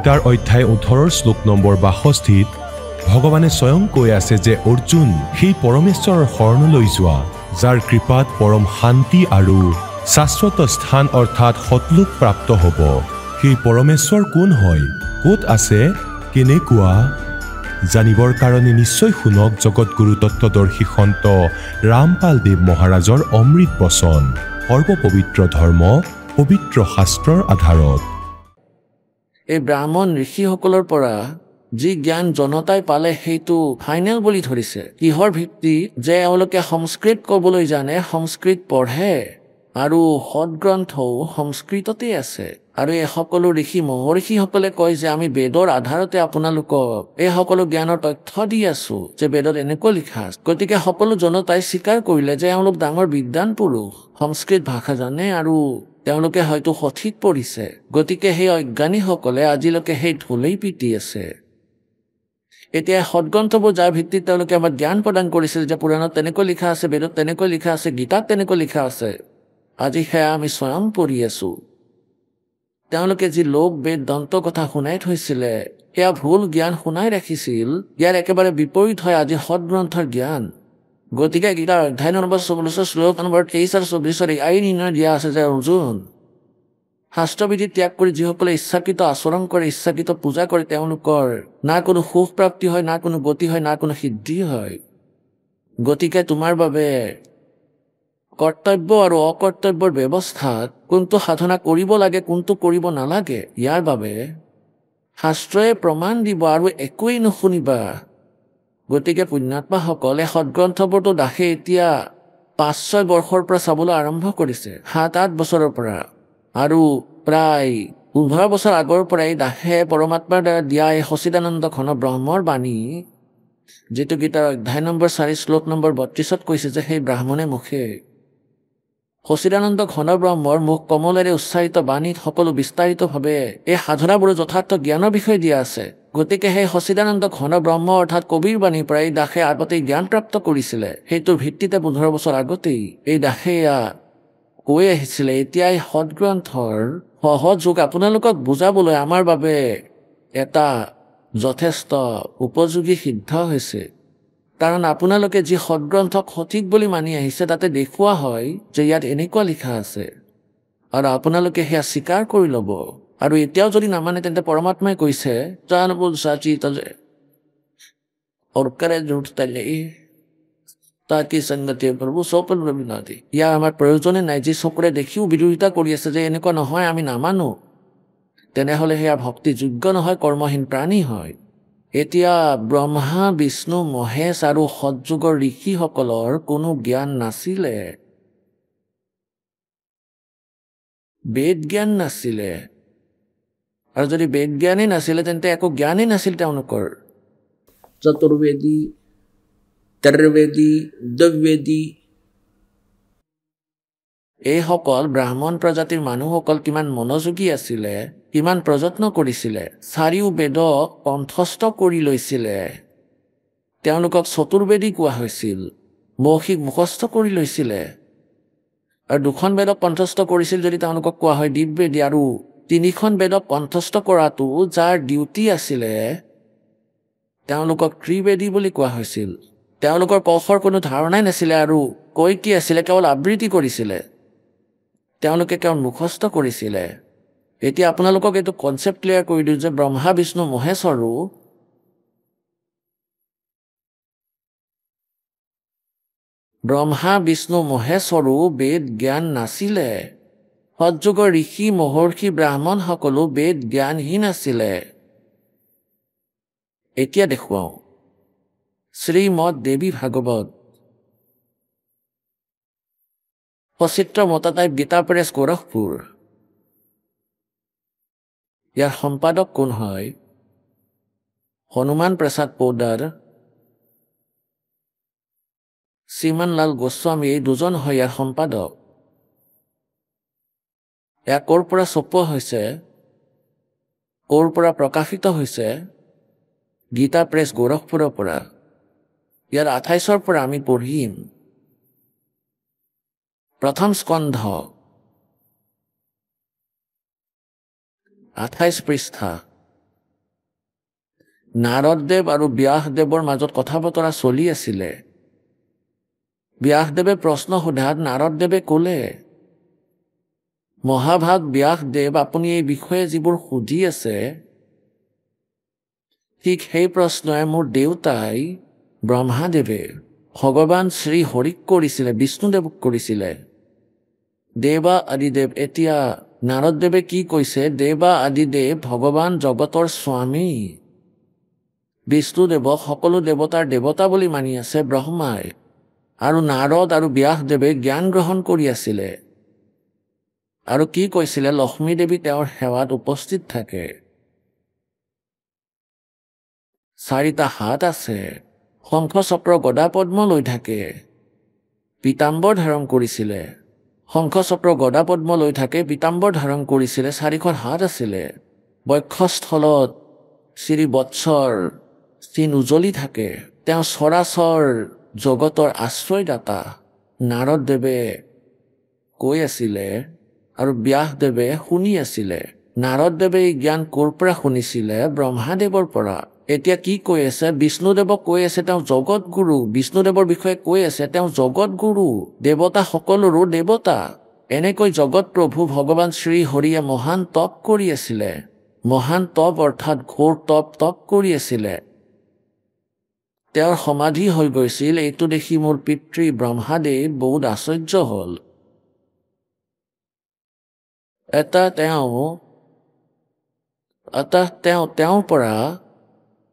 গীতাৰ অধ্যায় 18 শ্লোক নম্বৰ 62 ভগৱানে স্বয়ং কৈ আছে যে অৰ্জুন সেই পৰমেশ্বৰৰ শৰণলৈ যোৱা যাৰ কৃপাত পৰম শান্তি আৰু শাশ্বত স্থান অৰ্থাৎ সতলোক প্ৰাপ্ত হ'ব। সেই পৰমেশ্বৰ কোন হয়, ক'ত আছে, কেনেকুৱা জানিবৰ কাৰণে নিশ্চয় শুনক জগতগুৰু তত্ত্বদৰ্শী সন্ত ৰামপাল দেৱ মহাৰাজৰ অমৃত বচন। সৰ্বপবিত্ৰ ধৰ্ম পবিত্ৰ শাস্ত্ৰৰ আধাৰত এই ব্ৰাহ্মণ ঋষিসকলৰ পৰা যি জ্ঞান জনতাই পালে সেইটো ফাইনেল বুলি ধৰিছে। কিহৰ ভিত্তি? যে এওঁলোকে সংস্কৃত ক'বলৈ জানে, সংস্কৃত পঢ়ে আৰু সদগ্ৰন্থও সংস্কৃততেই আছে। আৰু এই সকলো ঋষি মহৰ্ষিসকলে কয় যে আমি বেদৰ আধাৰতে আপোনালোকক এই সকলো জ্ঞানৰ তথ্য দি আছো যে বেদত এনেকৈ লিখা আছে। গতিকে সকলো জনতাই স্বীকাৰ কৰিলে যে এওঁলোক ডাঙৰ বিদ্বান পুৰুষ, সংস্কৃত ভাষা জানে আৰু তেওঁলোকে হয়তো সঠিক পঢ়িছে। গতিকে সেই অজ্ঞানীসকলে আজিলৈকে সেই ঢোলেই পিটি আছে। এতিয়া সদগ্ৰন্থবোৰ যাৰ ভিত্তিত তেওঁলোকে আমাক জ্ঞান প্ৰদান কৰিছিল যে পুৰাণত তেনেকৈ লিখা আছে, বেদত তেনেকৈ লিখা আছে, গীতাত তেনেকৈ লিখা আছে, আজি সেয়া আমি স্বয়ং পঢ়ি আছো। তেওঁলোকে যি লোক বেদ দন্ত কথা শুনাই থৈছিলে সেয়া ভুল জ্ঞান শুনাই ৰাখিছিল। ইয়াৰ একেবাৰে বিপৰীত হয় আজি সদগ্ৰন্থৰ জ্ঞান। গতিকে গীতাৰ অধ্যায় নম্বৰ 44 শ্লোক নম্বৰ 23 আৰু 24 এই নিৰ্ণয় দিয়া আছে যে অৰ্জুন, শাস্ত্ৰবিধি ত্যাগ কৰি যিসকলে ইচ্ছাকৃত আচৰণ কৰে, ইচ্ছাকৃত পূজা কৰে, তেওঁলোকৰ না কোনো সুখ প্ৰাপ্তি হয়, না কোনো গতি হয়, না কোনো সিদ্ধি হয়। গতিকে তোমাৰ বাবে কৰ্তব্য আৰু অকৰ্তব্যৰ ব্যৱস্থাত কোনটো সাধনা কৰিব লাগে, কোনটো কৰিব নালাগে, ইয়াৰ বাবে শাস্ত্ৰই প্ৰমাণ দিব আৰু একোৱেই নুশুনিবা। গতিকে পুণ্যাত্মাসকলে সদগ্ৰন্থবোৰতো দাসে এতিয়া 5-6 বৰ্ষৰ পৰা চাবলৈ আৰম্ভ কৰিছে, 7-8 বছৰৰ পৰা, আৰু প্ৰায় 15 বছৰ আগৰ পৰাই দাসে পৰমাত্মাৰ দ্বাৰা দিয়া এই সচিদানন্দ ঘন ব্ৰহ্মৰ বাণী, যিটো গীতাৰ অধ্যায় নম্বৰ 4 শ্লোক নম্বৰ 32 কৈছে যে সেই ব্ৰাহ্মণে মুখে সচিদানন্দ ঘন ব্ৰহ্মৰ মুখ কমলেৰে উচ্চাৰিত বাণীত সকলো বিস্তাৰিতভাৱে এই সাধনাবোৰৰ যথাৰ্থ জ্ঞানৰ বিষয়ে দিয়া আছে। গতিকে সেই সচিদানন্দ ঘন ব্ৰহ্ম অৰ্থাৎ কবিৰ বাণীৰ পৰা এই দাসে আগতেই জ্ঞান প্ৰাপ্ত কৰিছিলে। সেইটোৰ ভিত্তিতে 15 বছৰ আগতেই এই দাসে কৈ আহিছিলে। এতিয়া এই সদগ্ৰন্থৰ সহজ যুগ আপোনালোকক বুজাবলৈ আমাৰ বাবে এটা যথেষ্ট উপযোগী সিদ্ধ হৈছে। কাৰণ আপোনালোকে যি সদগ্ৰন্থক সঠিক বুলি মানি আহিছে তাতে দেখুওৱা হয় যে ইয়াত এনেকুৱা লিখা আছে আৰু আপোনালোকে সেয়া স্বীকাৰ কৰি ল'ব। আৰু এতিয়াও যদি নামানে তেন্তে পৰমাত্মাই কৈছে জানবুল সাচিত যে অৰকাৰে জুটতালে তাকি সংগতি প্ৰভু সপন ৰবিনাথি। ইয়াৰ আমাৰ প্ৰয়োজনে নাই। যি চকুৰে দেখিও বিৰোধিতা কৰি আছে যে এনেকুৱা নহয়, আমি নামানো, তেনেহ'লে সেয়া ভক্তিযোগ্য নহয়, কৰ্মহীন প্ৰাণী হয়। এতিয়া ব্ৰহ্মা, বিষ্ণু, মহেশ আৰু সৎযুগৰ ঋষিসকলৰ কোনো জ্ঞান নাছিলে, বেদ জ্ঞান নাছিলে। আৰু যদি বেদ জ্ঞানেই নাছিলে তেন্তে একো জ্ঞানেই নাছিল তেওঁলোকৰ। চতুৰ্বেদী, ত্ৰিবেদী, দ্বিবেদী এইসকল ব্ৰাহ্মণ প্ৰজাতিৰ মানুহসকল কিমান মনোযোগী আছিলে, কিমান প্ৰযত্ন কৰিছিলে, 4 বেদক কণ্ঠস্থ কৰি লৈছিলে। তেওঁলোকক চতুৰ্বেদী কোৱা হৈছিল, মৌখিক মুখস্থ কৰি লৈছিলে। আৰু 2খন বেদক কণ্ঠস্থ কৰিছিল যদি তেওঁলোকক কোৱা হয় দিব্যবেদী। আৰু 3খন বেদক কণ্ঠস্থ কৰাটো যাৰ ডিউটি আছিলে তেওঁলোকক ত্ৰিবেদী বুলি কোৱা হৈছিল। তেওঁলোকৰ কৌশৰ কোনো ধাৰণাই নাছিলে আৰু কৈ কি আছিলে, কেৱল আবৃত্তি কৰিছিলে, তেওঁলোকে কেৱল মুখস্থ কৰিছিলে। এতিয়া আপোনালোকক এইটো কনচেপ্ট ক্লিয়াৰ কৰি দিওঁ যে ব্ৰহ্মা, বিষ্ণু, মহেশ্বৰো বেদ জ্ঞান নাছিলে। সৎযুগৰ ঋষি মহৰ্ষি ব্ৰাহ্মণ সকলো বেদ জ্ঞানহীন আছিলে। এতিয়া দেখুৱাওঁ শ্ৰীমদ দেৱী ভাগৱত, সচিত্ৰ মতাটাইপ, গীতা প্ৰেছ, গোৰখপুৰ। ইয়াৰ সম্পাদক কোন হয়? হনুমান প্ৰসাদ পৌদাৰ, শ্ৰীমান লাল গোস্বামী, এই 2জন হয় ইয়াৰ সম্পাদক। এয়া ক'ৰ পৰা ছপোৱা হৈছে, ক'ৰ পৰা প্ৰকাশিত হৈছে? গীতা প্ৰেছ, গোৰখপুৰৰ পৰা। ইয়াৰ 28ৰ পৰা আমি পঢ়িম। প্ৰথম স্কন্ধ 28 পৃষ্ঠা। নাৰদদেৱ আৰু ব্যাসদেৱৰ মাজত কথা বতৰা চলি আছিলে। ব্যাসদেৱে প্ৰশ্ন সোধাত নাৰদদেৱে ক'লে, মহাভাগ ব্যাসদেৱ, আপুনি এই বিষয়ে যিবোৰ সুধি আছে ঠিক সেই প্ৰশ্নই মোৰ দেউতাই ব্ৰহ্মাদেৱে ভগৱান শ্ৰী হৰিক কৰিছিলে, বিষ্ণুদেৱক কৰিছিলে। দেৱা আদিদেৱ, এতিয়া নাৰদদেৱে কি কৈছে, দেৱা আদিদেৱ ভগৱান জগতৰ স্বামী। বিষ্ণুদেৱক সকলো দেৱতাৰ দেৱতা বুলি মানি আছে ব্ৰহ্মাই, আৰু নাৰদ আৰু ব্যাসদেৱে জ্ঞান গ্ৰহণ কৰি আছিলে। আৰু কি কৈছিলে, লক্ষ্মী দেৱী তেওঁৰ সেৱাত উপস্থিত থাকে। 4টা হাত আছে, শংখ চক্ৰ গদা পদ্ম লৈ থাকে, পীতাম্বৰ ধাৰণ কৰিছিলে। শংখ চক্ৰ গদা পদ্ম লৈ থাকে, পীতাম্বৰ ধাৰণ কৰিছিলে, 4খন হাত আছিলে। বক্ষস্থলত শ্ৰী বৎসৰ চিন উজ্বলি থাকে। তেওঁ চৰাচৰ জগতৰ আশ্ৰয়দাতা। নাৰদদেৱে কৈ আছিলে আৰু ব্যাসদেৱে শুনি আছিলে। নাৰদদেৱে এই জ্ঞান ক'ৰ পৰা শুনিছিলে, ব্ৰহ্মাদেৱৰ পৰা। এতিয়া কি কৈ আছে, বিষ্ণুদেৱক কৈ আছে তেওঁ জগত গুৰু। বিষ্ণুদেৱৰ বিষয়ে কৈ আছে তেওঁ জগত গুৰু, দেৱতা সকলোৰো দেৱতা। এনেকৈ জগত প্ৰভু ভগৱান শ্ৰী হৰিয়ে মহান তপ কৰি আছিলে। মহান তপ অৰ্থাৎ ঘোৰ তপ কৰি আছিলে। তেওঁৰ সমাধি হৈ গৈছিল। এইটো দেখি মোৰ পিতৃ ব্ৰহ্মাদেৱ বহুত আশ্চৰ্য হ'ল। তেওঁৰ পৰা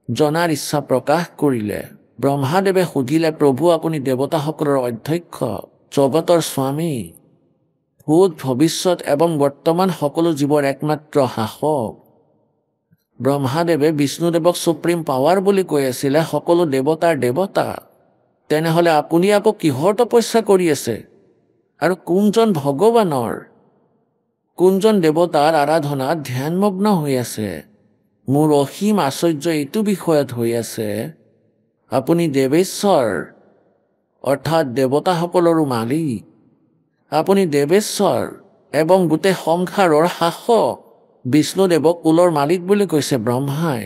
জনাৰ ইচ্ছা প্ৰকাশ কৰিলে। ব্ৰহ্মাদেৱে সুধিলে, প্ৰভু আপুনি দেৱতাসকলৰ অধ্যক্ষ, জগতৰ স্বামী, ভূত ভৱিষ্যত এবং বৰ্তমান সকলো জীৱৰ একমাত্ৰ শাসক। ব্ৰহ্মাদেৱে বিষ্ণুদেৱক সুপ্ৰিম পাৱাৰ বুলি কৈ আছিলে, সকলো দেৱতাৰ দেৱতা। তেনেহ'লে আপুনি আকৌ কিহৰ তপস্যা কৰি আছে, আৰু কোনজন ভগৱানৰ, কোনজন দেৱতাৰ আৰাধনাত ধ্যানমগ্ন হৈ আছে? মোৰ অসীম আশ্চৰ্য এইটো বিষয়ত হৈ আছে, আপুনি দেৱেশ্বৰ অৰ্থাৎ দেৱতাসকলৰো মালিক। আপুনি দেৱেশ্বৰ এবং গোটেই সংসাৰৰ শাসক। বিষ্ণুদেৱক কুলৰ মালিক বুলি কৈছে ব্ৰহ্মাই।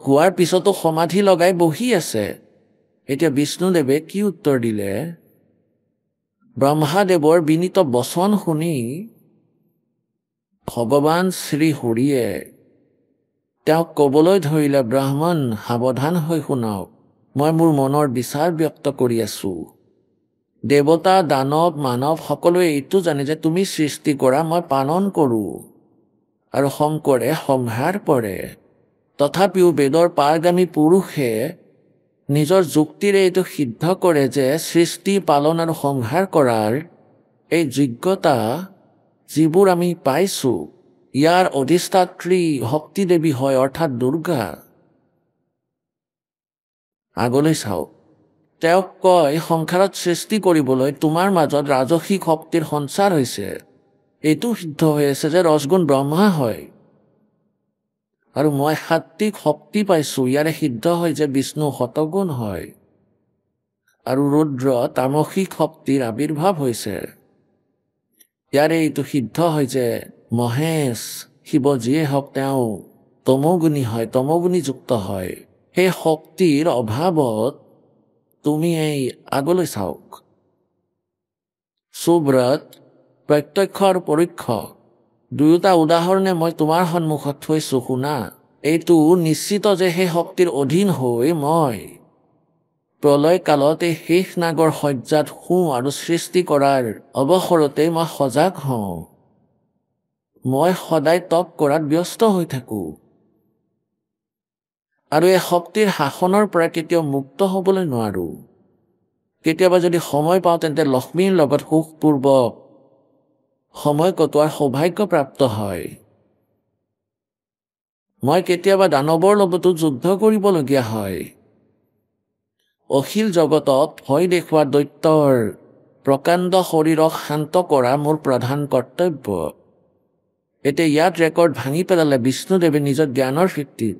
হোৱাৰ পিছতো সমাধি লগাই বহি আছে। এতিয়া বিষ্ণুদেৱে কি উত্তৰ দিলে? ব্ৰহ্মাদেৱৰ বিনীত বচন শুনি ভগৱান শ্ৰী হৰিয়ে তেওঁক ক'বলৈ ধৰিলে, ব্ৰাহ্মণ সাৱধান হৈ শুনক, মই মোৰ মনৰ বিচাৰ ব্যক্ত কৰি আছো। দেৱতা দানৱ মানৱ সকলোৱে এইটো জানে যে তুমি সৃষ্টি কৰা, মই পালন কৰোঁ, আৰু শংকৰে সংহাৰ কৰে। তথাপিও বেদৰ পাৰগামী পুৰুষে নিজৰ যুক্তিৰে এইটো সিদ্ধ কৰে যে সৃষ্টি পালন আৰু সংহাৰ কৰাৰ এই যোগ্যতা যিবোৰ আমি পাইছো, ইয়াৰ অধিষ্ঠাত্ৰী শক্তি দেৱী হয়, অৰ্থাৎ দুৰ্গা। আগলৈ চাওক, তেওঁক কয় সংসাৰত সৃষ্টি কৰিবলৈ তোমাৰ মাজত ৰাজসিক শক্তিৰ সঞ্চাৰ হৈছে। এইটো সিদ্ধ হৈ আছে যে ৰজগুণ ব্ৰহ্মা হয়, আৰু মই সাত্বিক শক্তি পাইছো। ইয়াৰে সিদ্ধ হয় যে বিষ্ণু শতগুণ হয়, আৰু ৰুদ্ৰ তামসিক শক্তিৰ আবিৰ্ভাৱ হৈছে। ইয়াৰে এইটো সিদ্ধ হয় যে মহেশ শিৱ যিয়ে হওক তেওঁ তমোগুণী হয়, তমোগুণীযুক্ত হয়। সেই শক্তিৰ অভাৱত তুমি এই আগলৈ চাওক, সুব্ৰত প্ৰত্যক্ষ আৰু পৰোক্ষ দুয়োটা উদাহৰণে মই তোমাৰ সন্মুখত থৈছো, শুনা। এইটো নিশ্চিত যে সেই শক্তিৰ অধীন হৈ মই প্ৰলয় কালত এই শেষ নাগৰ শয্যাত শুওঁ, আৰু সৃষ্টি কৰাৰ অৱসৰতে মই সজাগ হওঁ। মই সদায় তপ কৰাত ব্যস্ত হৈ থাকো, আৰু এই শক্তিৰ শাসনৰ পৰা কেতিয়াও মুক্ত হ'বলৈ নোৱাৰো। কেতিয়াবা যদি সময় পাওঁ তেন্তে লক্ষ্মীৰ লগত সুখপূৰ্বক সময় কটোৱাৰ সৌভাগ্য প্ৰাপ্ত হয়। মই কেতিয়াবা দানৱৰ লগতো যুদ্ধ কৰিবলগীয়া হয়। অখিল জগতক ভয় দেখুওৱা দৈত্যৰ প্ৰকাণ্ড শৰীৰক শান্ত কৰা মোৰ প্ৰধান কৰ্তব্য। এতিয়া ইয়াত ৰেকৰ্ড ভাঙি পেলালে বিষ্ণুদেৱে নিজৰ জ্ঞানৰ ভিত্তিত।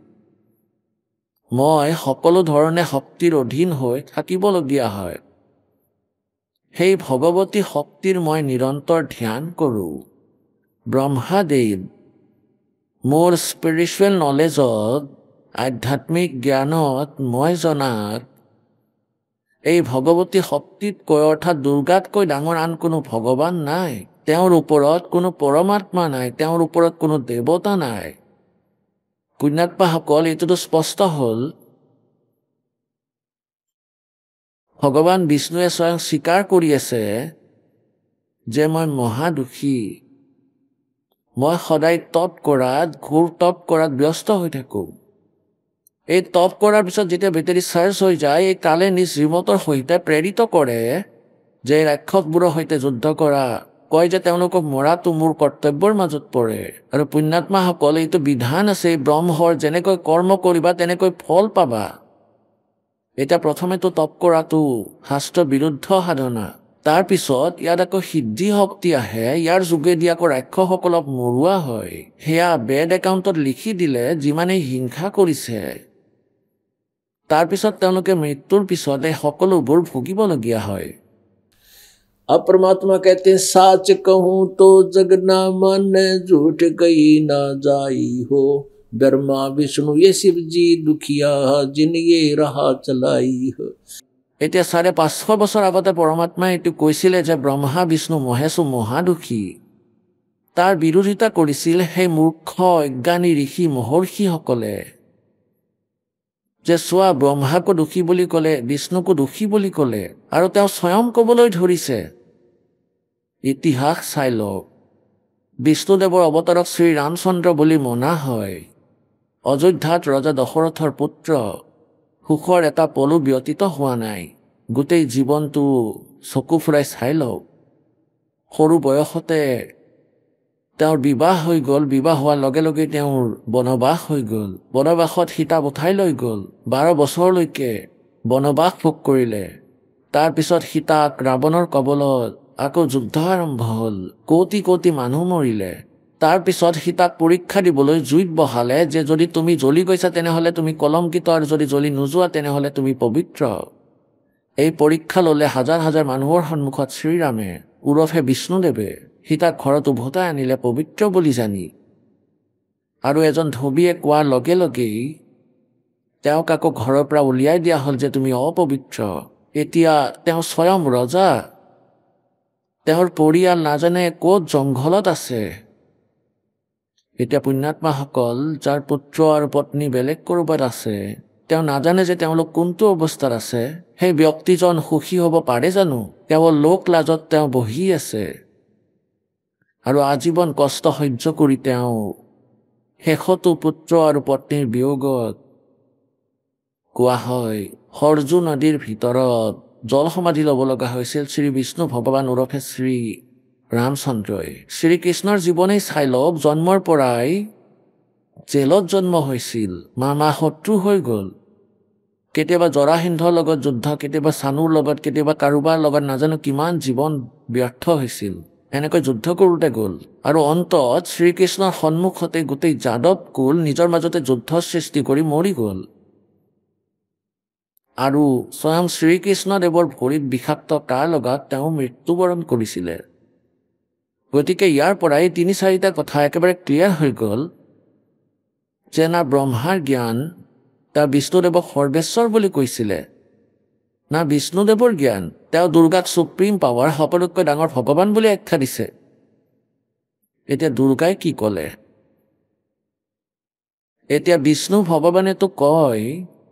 মই সকলো ধৰণে শক্তিৰ অধীন হৈ থাকিবলগীয়া হয়। সেই ভগৱতী শক্তিৰ মই নিৰন্তৰ ধ্যান কৰোঁ। ব্ৰহ্মাদেৱ মোৰ স্পিৰিচুৱেল নলেজত আধ্যাত্মিক জ্ঞানত মই জনাত এই ভগৱতী শক্তিতকৈ অৰ্থাৎ দুৰ্গাতকৈ ডাঙৰ আন কোনো ভগৱান নাই। তেওঁৰ ওপৰত কোনো পৰমাত্মা নাই, তেওঁৰ ওপৰত কোনো দেৱতা নাই। পুণ্যাত্মাসকল, এইটোতো স্পষ্ট হ'ল। ভগৱান বিষ্ণুৱে স্বয়ং স্বীকাৰ কৰি আছে যে মই মহাদুখী। মই সদায় তপ কৰাত, ঘোৰ তপ কৰাত ব্যস্ত হৈ থাকোঁ। এই তপ কৰাৰ পিছত যেতিয়া বেটেৰী চাৰ্জ হৈ যায়, এই কালে নিজ ৰিমোটৰ সৈতে প্ৰেৰিত কৰে যে ৰাক্ষসবোৰৰ সৈতে যুদ্ধ কৰা, কয় যে তেওঁলোকক মৰাটো মোৰ কৰ্তব্যৰ মাজত পৰে। আৰু পুণ্যাত্মাসকল, এইটো বিধান আছে ব্ৰহ্মৰ, যেনেকৈ কৰ্ম কৰিবা তেনেকৈ ফল পাবা। এতিয়া প্ৰথমেতো তপ কৰাটো শাস্ত্ৰ বিৰুদ্ধ সাধনা। তাৰপিছত ইয়াত আকৌ সিদ্ধি শক্তি আহে, ইয়াৰ যোগেদি আকৌ ৰাক্ষসসকলক মৰোৱা হয়। সেয়া বেড একাউণ্টত লিখি দিলে যিমানেই হিংসা কৰিছে, তাৰপিছত তেওঁলোকে মৃত্যুৰ পিছত এই সকলোবোৰ ভুগিবলগীয়া হয়। अब परमात्मा कहते हैं साच कहूं तो जग ना माने, झूठ कही ना जाई हो। ब्रह्मा विष्णु ये शिव जी दुखिया, जिन ये रहा चलाई हो। এতিয়া 550 বছৰ আগতে পৰমাত্মাই এইটো কৈছিলে যে ব্ৰহ্মা বিষ্ণু মহেশো মহাদুখী। তাৰ বিৰোধিতা কৰিছিল সেই মূৰ্খ অজ্ঞানী ঋষি মহৰ্ষিসকলে, যে চোৱা ব্ৰহ্মাকো দুখী বুলি ক'লে, বিষ্ণুকো দুখী বুলি ক'লে, আৰু তেওঁ স্বয়ং ক'বলৈ ধৰিছে। ইতিহাস চাই লওক। বিষ্ণুদেৱৰ অৱতাৰক শ্ৰী ৰামচন্দ্ৰ বুলি মনা হয়। অযোধ্যাত ৰজা দশৰথৰ পুত্ৰ, সুখৰ এটা পলো ব্যতীত হোৱা নাই। গোটেই জীৱনটো চকু ফুৰাই চাই লওক। সৰু বয়সতে তেওঁৰ বিবাহ হৈ গ'ল। বিবাহ হোৱাৰ লগে লগে তেওঁৰ বনবাস হৈ গ'ল। বনবাসত সীতাক উঠাই লৈ গ'ল। 12 বছৰলৈকে বনবাস ভোগ কৰিলে। তাৰপিছত সীতাক ৰাৱণৰ কবলত আকৌ যুদ্ধ আৰম্ভ হ'ল। কোটি কোটি মানুহ মৰিলে। তাৰপিছত সীতাক পৰীক্ষা দিবলৈ জুইত বহালে যে যদি তুমি জ্বলি গৈছা তেনেহ'লে তুমি কলংকিত, আৰু যদি জ্বলি নোযোৱা তেনেহ'লে তুমি পবিত্ৰ। এই পৰীক্ষা ল'লে হাজাৰ হাজাৰ মানুহৰ সন্মুখত শ্ৰীৰামে ওৰফে বিষ্ণুদেৱে সীতাক ঘৰত উভতাই আনিলে পবিত্ৰ বুলি জানি। আৰু এজন ধোবীয়ে কোৱাৰ লগে লগেই তেওঁক আকৌ ঘৰৰ পৰা উলিয়াই দিয়া হ'ল যে তুমি অপবিত্ৰ। এতিয়া তেওঁ স্বয়ং ৰজা, তেওঁৰ পৰিয়াল নাজানে ক'ত জংঘলত আছে। এতিয়া পুণ্যাত্মাসকল, যাৰ পুত্ৰ আৰু পত্নী বেলেগ ক'ৰবাত আছে, তেওঁ নাজানে যে তেওঁলোক কোনটো অৱস্থাত আছে। সেই ব্যক্তিজন সুখী হ'ব পাৰে জানো? কেৱল লোক লাজত তেওঁ বহি আছে আৰু আজীৱন কষ্ট সহ্য কৰি তেওঁ শেষতো পুত্ৰ আৰু পত্নীৰ বিয়োগত, কোৱা হয় সৰজু নদীৰ ভিতৰত জল সমাধি ল'ব লগা হৈছিল শ্ৰী বিষ্ণু ভগৱান ওৰফে শ্ৰী ৰামচন্দ্ৰই। শ্ৰীকৃষ্ণৰ জীৱনেই চাই লওক। জন্মৰ পৰাই জেলত জন্ম হৈছিল, মামা শত্ৰু হৈ গ'ল। কেতিয়াবা জৰাসিন্ধৰ লগত যুদ্ধ, কেতিয়াবা চানুৰ লগত, কেতিয়াবা কাৰোবাৰ লগত, নাজানো কিমান জীৱন ব্যৰ্থ হৈছিল। এনেকৈ যুদ্ধ কৰোঁতে গ'ল আৰু অন্তত শ্ৰীকৃষ্ণৰ সন্মুখতে গোটেই যাদৱ কুল নিজৰ মাজতে যুদ্ধ সৃষ্টি কৰি মৰি গ'ল। আৰু স্বয়ং শ্ৰীকৃষ্ণদেৱৰ ভৰিত বিষাক্ত কাঁড় লগাত তেওঁ মৃত্যুবৰণ কৰিছিলে। গতিকে ইয়াৰ পৰাই 3-4টা কথা একেবাৰে ক্লিয়াৰ হৈ গ'ল যে না ব্ৰহ্মাৰ জ্ঞান, তেওঁ বিষ্ণুদেৱক সৰ্বেশ্বৰ বুলি কৈছিলে, না বিষ্ণুদেৱৰ জ্ঞান, তেওঁ দুৰ্গাক সুপ্ৰিম পাৱাৰ, সকলোতকৈ ডাঙৰ ভগৱান বুলি আখ্যা দিছে। এতিয়া দুৰ্গাই কি ক'লে? এতিয়া বিষ্ণু ভগৱানেতো কয়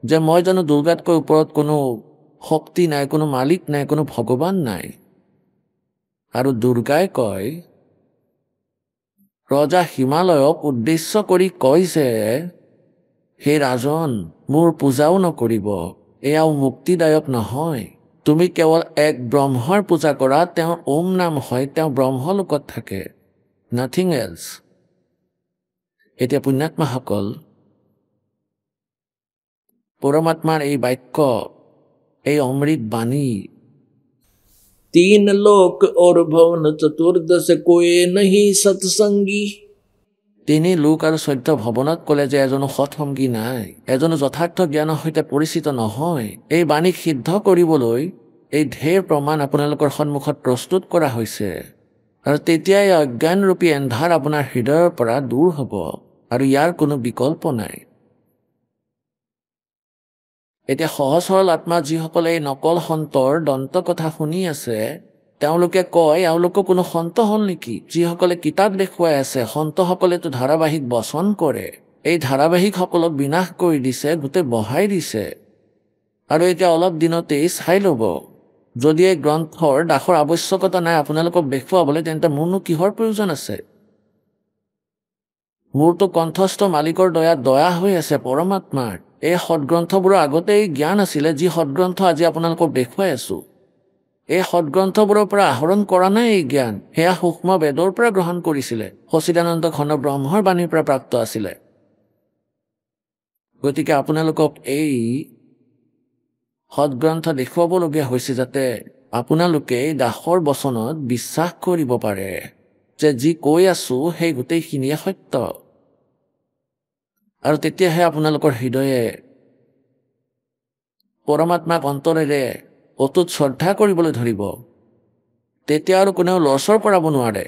যে মই জানো দুৰ্গাতকৈ ওপৰত কোনো শক্তি নাই, কোনো মালিক নাই, কোনো ভগৱান নাই। আৰু দুৰ্গাই কয়, ৰজা হিমালয়ক উদ্দেশ্য কৰি কয় যে হে ৰাজন, মোৰ পূজাও নকৰিব, এয়াও মুক্তিদায়ক নহয়। তুমি কেৱল এক ব্ৰহ্মৰ পূজা কৰা, তেওঁৰ ওম নাম হয়, তেওঁ ব্ৰহ্মলোকত থাকে, নাথিং এলছ। এতিয়া পুণ্যাত্মাসকল, পৰমাত্মাৰ এই বাক্য, এই অমৃত বাণী, 3 लोक और भवन चतुर्दश कोई नहीं सत्संगी। 3 লোক আৰু 14 ভৱনত ক'লে যে এজনো সৎসংগী নাই, এজনো যথাৰ্থ জ্ঞানৰ সৈতে পৰিচিত নহয়। এই বাণীক সিদ্ধ কৰিবলৈ এই ঢেৰ প্ৰমাণ আপোনালোকৰ সন্মুখত প্ৰস্তুত কৰা হৈছে। আৰু তেতিয়াই অজ্ঞানৰূপী এন্ধাৰ আপোনাৰ হৃদয়ৰ পৰা দূৰ হ'ব, আৰু ইয়াৰ কোনো বিকল্প নাই। এতিয়া সহজ সৰল আত্মা যিসকলে এই নকল সন্তৰ দন্ত কথা শুনি আছে তেওঁলোকে কয় এওঁলোকৰ কোনো সন্ত হ'ল নেকি যিসকলে কিতাপ দেখুৱাই আছে সন্তসকলেতো ধাৰাবাহিক বচন কৰে এই ধাৰাবাহিকসকলক বিনাশ কৰি দিছে গোটেই বহাই দিছে আৰু এতিয়া অলপ দিনতেই চাই ল'ব যদি এই গ্ৰন্থৰ দাসৰ আৱশ্যকতা নাই আপোনালোকক দেখুৱাবলৈ তেন্তে মোৰনো কিহৰ প্ৰয়োজন আছে মোৰতো কণ্ঠস্থ মালিকৰ দয়া হৈ আছে পৰমাত্মাৰ এই সৎগ্ৰন্থবোৰৰ আগতে এই জ্ঞান আছিলে যি সৎগ্ৰন্থ আজি আপোনালোকক দেখুৱাই আছো এই সৎগ্ৰন্থবোৰৰ পৰা আহৰণ কৰা নাই এই জ্ঞান সেয়া সূক্ষ্ম বেদৰ পৰা গ্ৰহণ কৰিছিলে সচিদানন্দ ঘন ব্ৰহ্মৰ বাণীৰ পৰা প্ৰাপ্ত আছিলে গতিকে আপোনালোকক এই সৎগ্ৰন্থ দেখুৱাবলগীয়া হৈছে যাতে আপোনালোকে এই দাসৰ বচনত বিশ্বাস কৰিব পাৰে যে যি কৈ আছো সেই গোটেইখিনিয়ে সত্য আৰু তেতিয়াহে আপোনালোকৰ হৃদয়ে পৰমাত্মাক অন্তৰেৰে অতুত শ্ৰদ্ধা কৰিবলৈ ধৰিব তেতিয়া আৰু কোনেও লৰচৰ কৰাব নোৱাৰে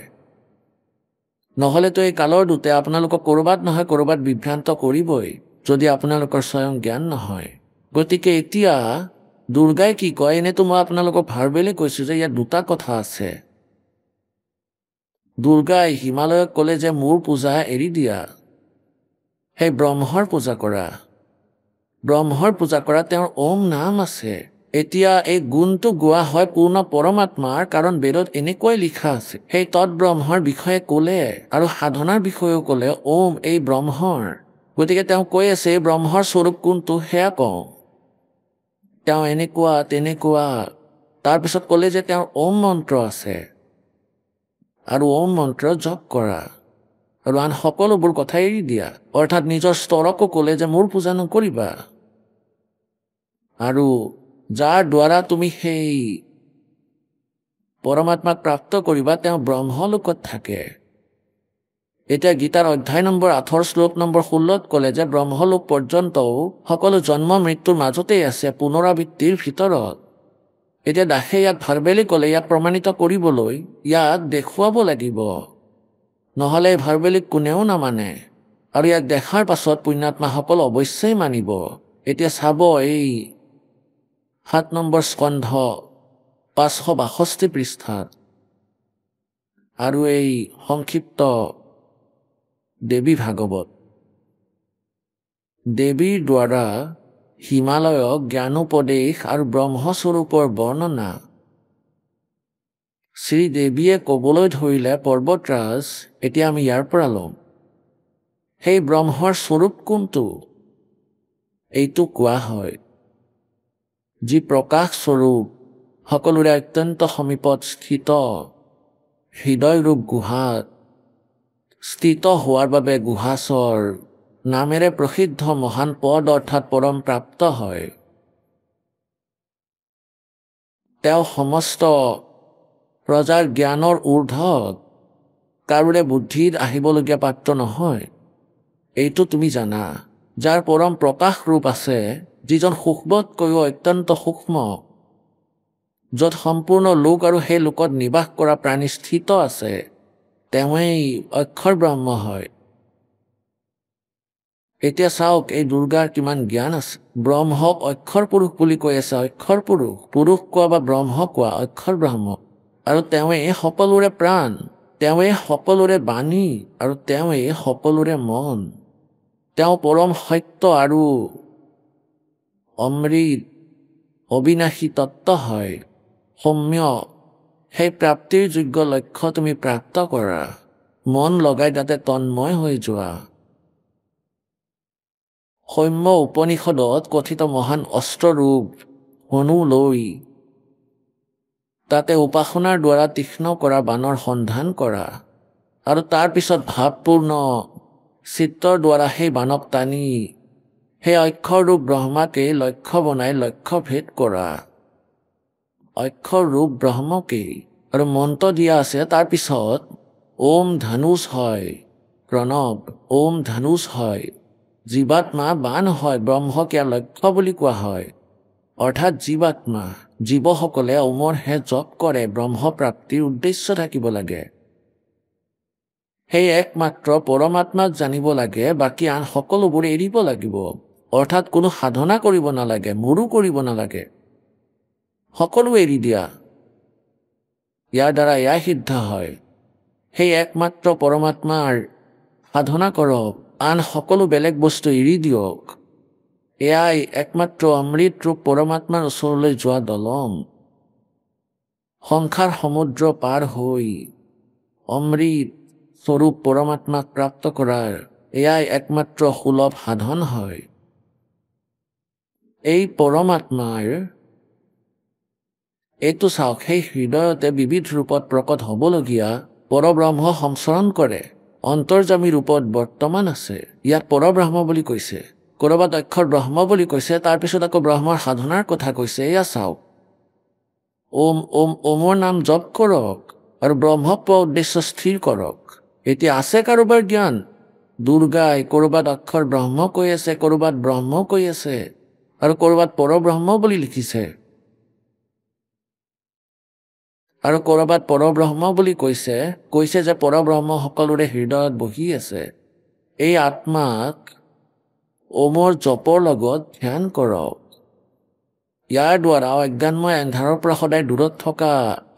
নহ'লেতো এই কালৰ দূতে আপোনালোকক ক'ৰবাত নহয় ক'ৰবাত বিভ্ৰান্ত কৰিবই যদি আপোনালোকৰ স্বয়ং জ্ঞান নহয় গতিকে এতিয়া দুৰ্গাই কি কয় এনেতো মই আপোনালোকক ভাৰ্বেলি কৈছো যে ইয়াত দুটা কথা আছে দুৰ্গাই হিমালয়ক ক'লে যে মোৰ পূজা এৰি দিয়া সেই ব্ৰহ্মৰ পূজা কৰা তেওঁৰ ওম নাম আছে এতিয়া এই গুণটো গোৱা হয় পূৰ্ণ পৰমাত্মাৰ কাৰণ বেদত এনেকৈ লিখা আছে সেই তৎব্ৰহ্মৰ বিষয়ে ক'লে আৰু সাধনাৰ বিষয়েও ক'লে ওম এই ব্ৰহ্মৰ গতিকে তেওঁ কৈ আছে এই ব্ৰহ্মৰ স্বৰূপ কোনটো সেয়া কওঁ তেওঁ এনেকুৱা তেনেকুৱা তাৰপিছত ক'লে যে তেওঁৰ ওম মন্ত্ৰ আছে আৰু ওম মন্ত্ৰ জপ কৰা আৰু আন সকলোবোৰ কথা এৰি দিয়া অৰ্থাৎ নিজৰ স্তৰকো ক'লে যে মোৰ পূজা নকৰিবা আৰু যাৰ দ্বাৰা তুমি সেই পৰমাত্মাক প্ৰাপ্ত কৰিবা তেওঁ ব্ৰহ্মলোকত থাকে এতিয়া গীতাৰ অধ্যায় নম্বৰ 8 শ্লোক নম্বৰ 16 ক'লে যে ব্ৰহ্মলোক পৰ্যন্তও সকলো জন্ম মৃত্যুৰ মাজতেই আছে পুনৰাবৃত্তিৰ ভিতৰত এতিয়া দাসে ইয়াক ভাৰ্বেলি ক'লে ইয়াক প্ৰমাণিত কৰিবলৈ ইয়াক দেখুৱাব লাগিব নহ'লে ভাৰ্বেলিক কোনেও নামানে আৰু ইয়াক দেখাৰ পাছত পুণ্যাত্মাসকল অৱশ্যেই মানিব এতিয়া চাব এই 7 নম্বৰ স্কন্ধ 562 পৃষ্ঠাত আৰু এই সংক্ষিপ্ত দেৱী ভাগৱত দেৱীৰ দ্বাৰা হিমালয়ক জ্ঞানোপদেশ আৰু ব্ৰহ্মস্বৰূপৰ বৰ্ণনা শ্ৰীদেৱীয়ে ক'বলৈ ধৰিলে পৰ্বতৰাজ এতিয়া আমি ইয়াৰ পৰা ল'ম সেই ব্ৰহ্মৰ স্বৰূপ কোনটো এইটো কোৱা হয় যি প্ৰকাশ স্বৰূপ সকলোৰে অত্যন্ত সমীপত স্থিত হৃদয়ৰূপ গুহাত স্থিত হোৱাৰ বাবে গুহাচৰ নামেৰে প্ৰসিদ্ধ মহান পদ অৰ্থাৎ পৰম প্ৰাপ্ত হয় তেওঁ সমস্ত প্ৰজাৰ জ্ঞানৰ ঊৰ্ধত কাৰোৰে বুদ্ধিত আহিবলগীয়া পাত্ৰ নহয় এইটো তুমি জানা যাৰ পৰম প্ৰকাশ ৰূপ আছে যিজন সূক্ষ্মতকৈও অত্যন্ত সূক্ষ্ম য'ত সম্পূৰ্ণ লোক আৰু সেই লোকত নিবাস কৰা প্ৰাণী স্থিত আছে তেওঁৱেই অক্ষৰ ব্ৰহ্ম হয় এতিয়া চাওক এই দুৰ্গাৰ কিমান জ্ঞান আছে ব্ৰহ্মক অক্ষৰ পুৰুষ বুলি কৈ আছে অক্ষৰ পুৰুষ কোৱা বা ব্ৰহ্ম কোৱা অক্ষৰ ব্ৰহ্ম আৰু তেওঁৱেই সকলোৰে প্ৰাণ তেওঁৱেই সকলোৰে বাণী আৰু তেওঁৱেই সকলোৰে মন তেওঁ পৰম সত্য আৰু অমৃত অবিনাশী তত্ত্ব হয় সৌম্য সেই প্ৰাপ্তিৰ যোগ্য লক্ষ্য তুমি প্ৰাপ্ত কৰা মন লগাই তাতে তন্ময় হৈ যোৱা সৌম্য উপনিষদত কথিত মহান অস্ত্ৰৰূপ হনু লৈ তাতে উপাসনাৰ দ্বাৰা তীক্ষ্ণ কৰা বাণৰ সন্ধান কৰা আৰু তাৰ পিছত ভাৱপূৰ্ণ চিত্তৰ দ্বাৰা সেই বাণক টানি সেই অক্ষৰৰূপ ব্ৰহ্মাকেই লক্ষ্য বনাই লক্ষ্য ভেদ কৰা অক্ষৰৰূপ ব্ৰহ্মকেই আৰু মন্ত্ৰ দিয়া আছে তাৰ পিছত ওম ধনুষ হয় প্ৰণৱ ওম ধনুষ হয় জীৱাত্মা বাণ হয় ব্ৰহ্মক ইয়াৰ লক্ষ্য বুলি কোৱা হয় অৰ্থাৎ জীৱাত্মা জীৱসকলে ওমৰহে জপ কৰে ব্ৰহ্মপ্ৰাপ্তিৰ উদ্দেশ্য থাকিব লাগে সেই একমাত্ৰ পৰমাত্মাক জানিব লাগে বাকী আন সকলোবোৰ এৰিব লাগিব অৰ্থাৎ কোনো সাধনা কৰিব নালাগে, মোৰো কৰিব নালাগে, সকলো এৰি দিয়া। ইয়াৰ দ্বাৰা এয়াই সিদ্ধ হয়, সেই একমাত্ৰ পৰমাত্মাৰ সাধনা কৰক, আন সকলো বেলেগ বস্তু এৰি দিয়ক। এয়াই একমাত্ৰ অমৃত ৰূপ পৰমাত্মাৰ ওচৰলৈ যোৱা দলং। সংসাৰ সমুদ্ৰ পাৰ হৈ অমৃত স্বৰূপ পৰমাত্মাক প্ৰাপ্ত কৰাৰ এয়াই একমাত্ৰ সুলভ সাধন হয়। এই পৰমাত্মাৰ এইটো চাওক, সেই হৃদয়তে বিবিধ ৰূপত প্ৰকট হ'বলগীয়া পৰব্ৰহ্ম সংচৰণ কৰে, অন্তৰ্যামী ৰূপত বৰ্তমান আছে। ইয়াক পৰব্ৰহ্ম বুলি কৈছে, ক'ৰবাত অক্ষৰ ব্ৰহ্ম বুলি কৈছে, তাৰপিছত আকৌ ব্ৰহ্মৰ সাধনাৰ কথা কৈছে। এয়া চাওক, ওম ওম ওমৰ নাম জপ কৰক আৰু ব্ৰহ্মক পোৱা উদ্দেশ্য স্থিৰ কৰক। এতিয়া আছে কাৰোবাৰ জ্ঞান, দুৰ্গাই ক'ৰবাত অক্ষৰ ব্ৰহ্ম কৈ আছে, ক'ৰবাত ব্ৰহ্ম কৈ আছে আৰু ক'ৰবাত পৰব্ৰহ্ম বুলি লিখিছে, আৰু ক'ৰবাত পৰব্ৰহ্ম বুলি কৈছে যে পৰব্ৰহ্ম সকলোৰে হৃদয়ত বহি আছে। এই আত্মাক ওমৰ জপৰ লগত ধ্যান কৰক। ইয়াৰ দ্বাৰা অজ্ঞানময় এন্ধাৰৰ পৰা সদায় দূৰত থকা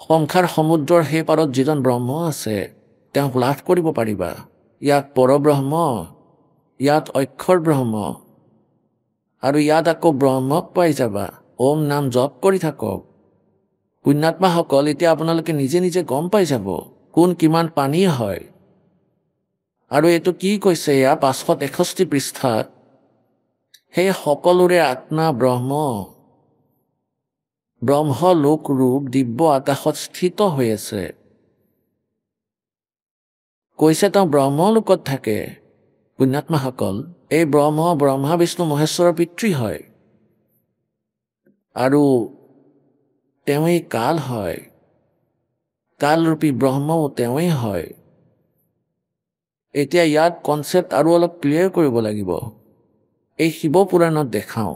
সংসাৰ সমুদ্ৰৰ সেই পাৰত যিজন ব্ৰহ্ম আছে তেওঁক লাভ কৰিব পাৰিবা। ইয়াত পৰব্ৰহ্ম, ইয়াত অক্ষৰ ব্ৰহ্ম, আৰু ইয়াত আকৌ ব্ৰহ্মক পাই যাবা। ওম নাম জপ কৰি থাকক। পুণ্যাত্মাসকল, এতিয়া আপোনালোকে নিজে নিজে গম পাই যাব কোন কিমান পানী হয়। আৰু এইটো কি কৈছে, এয়া 561 পৃষ্ঠাত, সেই সকলোৰে আত্মা ব্ৰহ্ম, ব্ৰহ্ম লোক ৰূপ দিব্য আকাশত স্থিত হৈ আছে। কৈছে তেওঁ ব্ৰহ্মলোকত থাকে। পুণ্যাত্মাসকল, এই ব্ৰহ্ম ব্ৰহ্মা বিষ্ণু মহেশ্বৰৰ পিতৃ হয়, আৰু তেওঁৱেই কাল হয়, কালৰূপী ব্ৰহ্মও তেওঁৱেই হয়। এতিয়া ইয়াত কনচেপ্ট আৰু অলপ ক্লিয়াৰ কৰিব লাগিব। এই শিৱ পুৰাণত দেখাওঁ,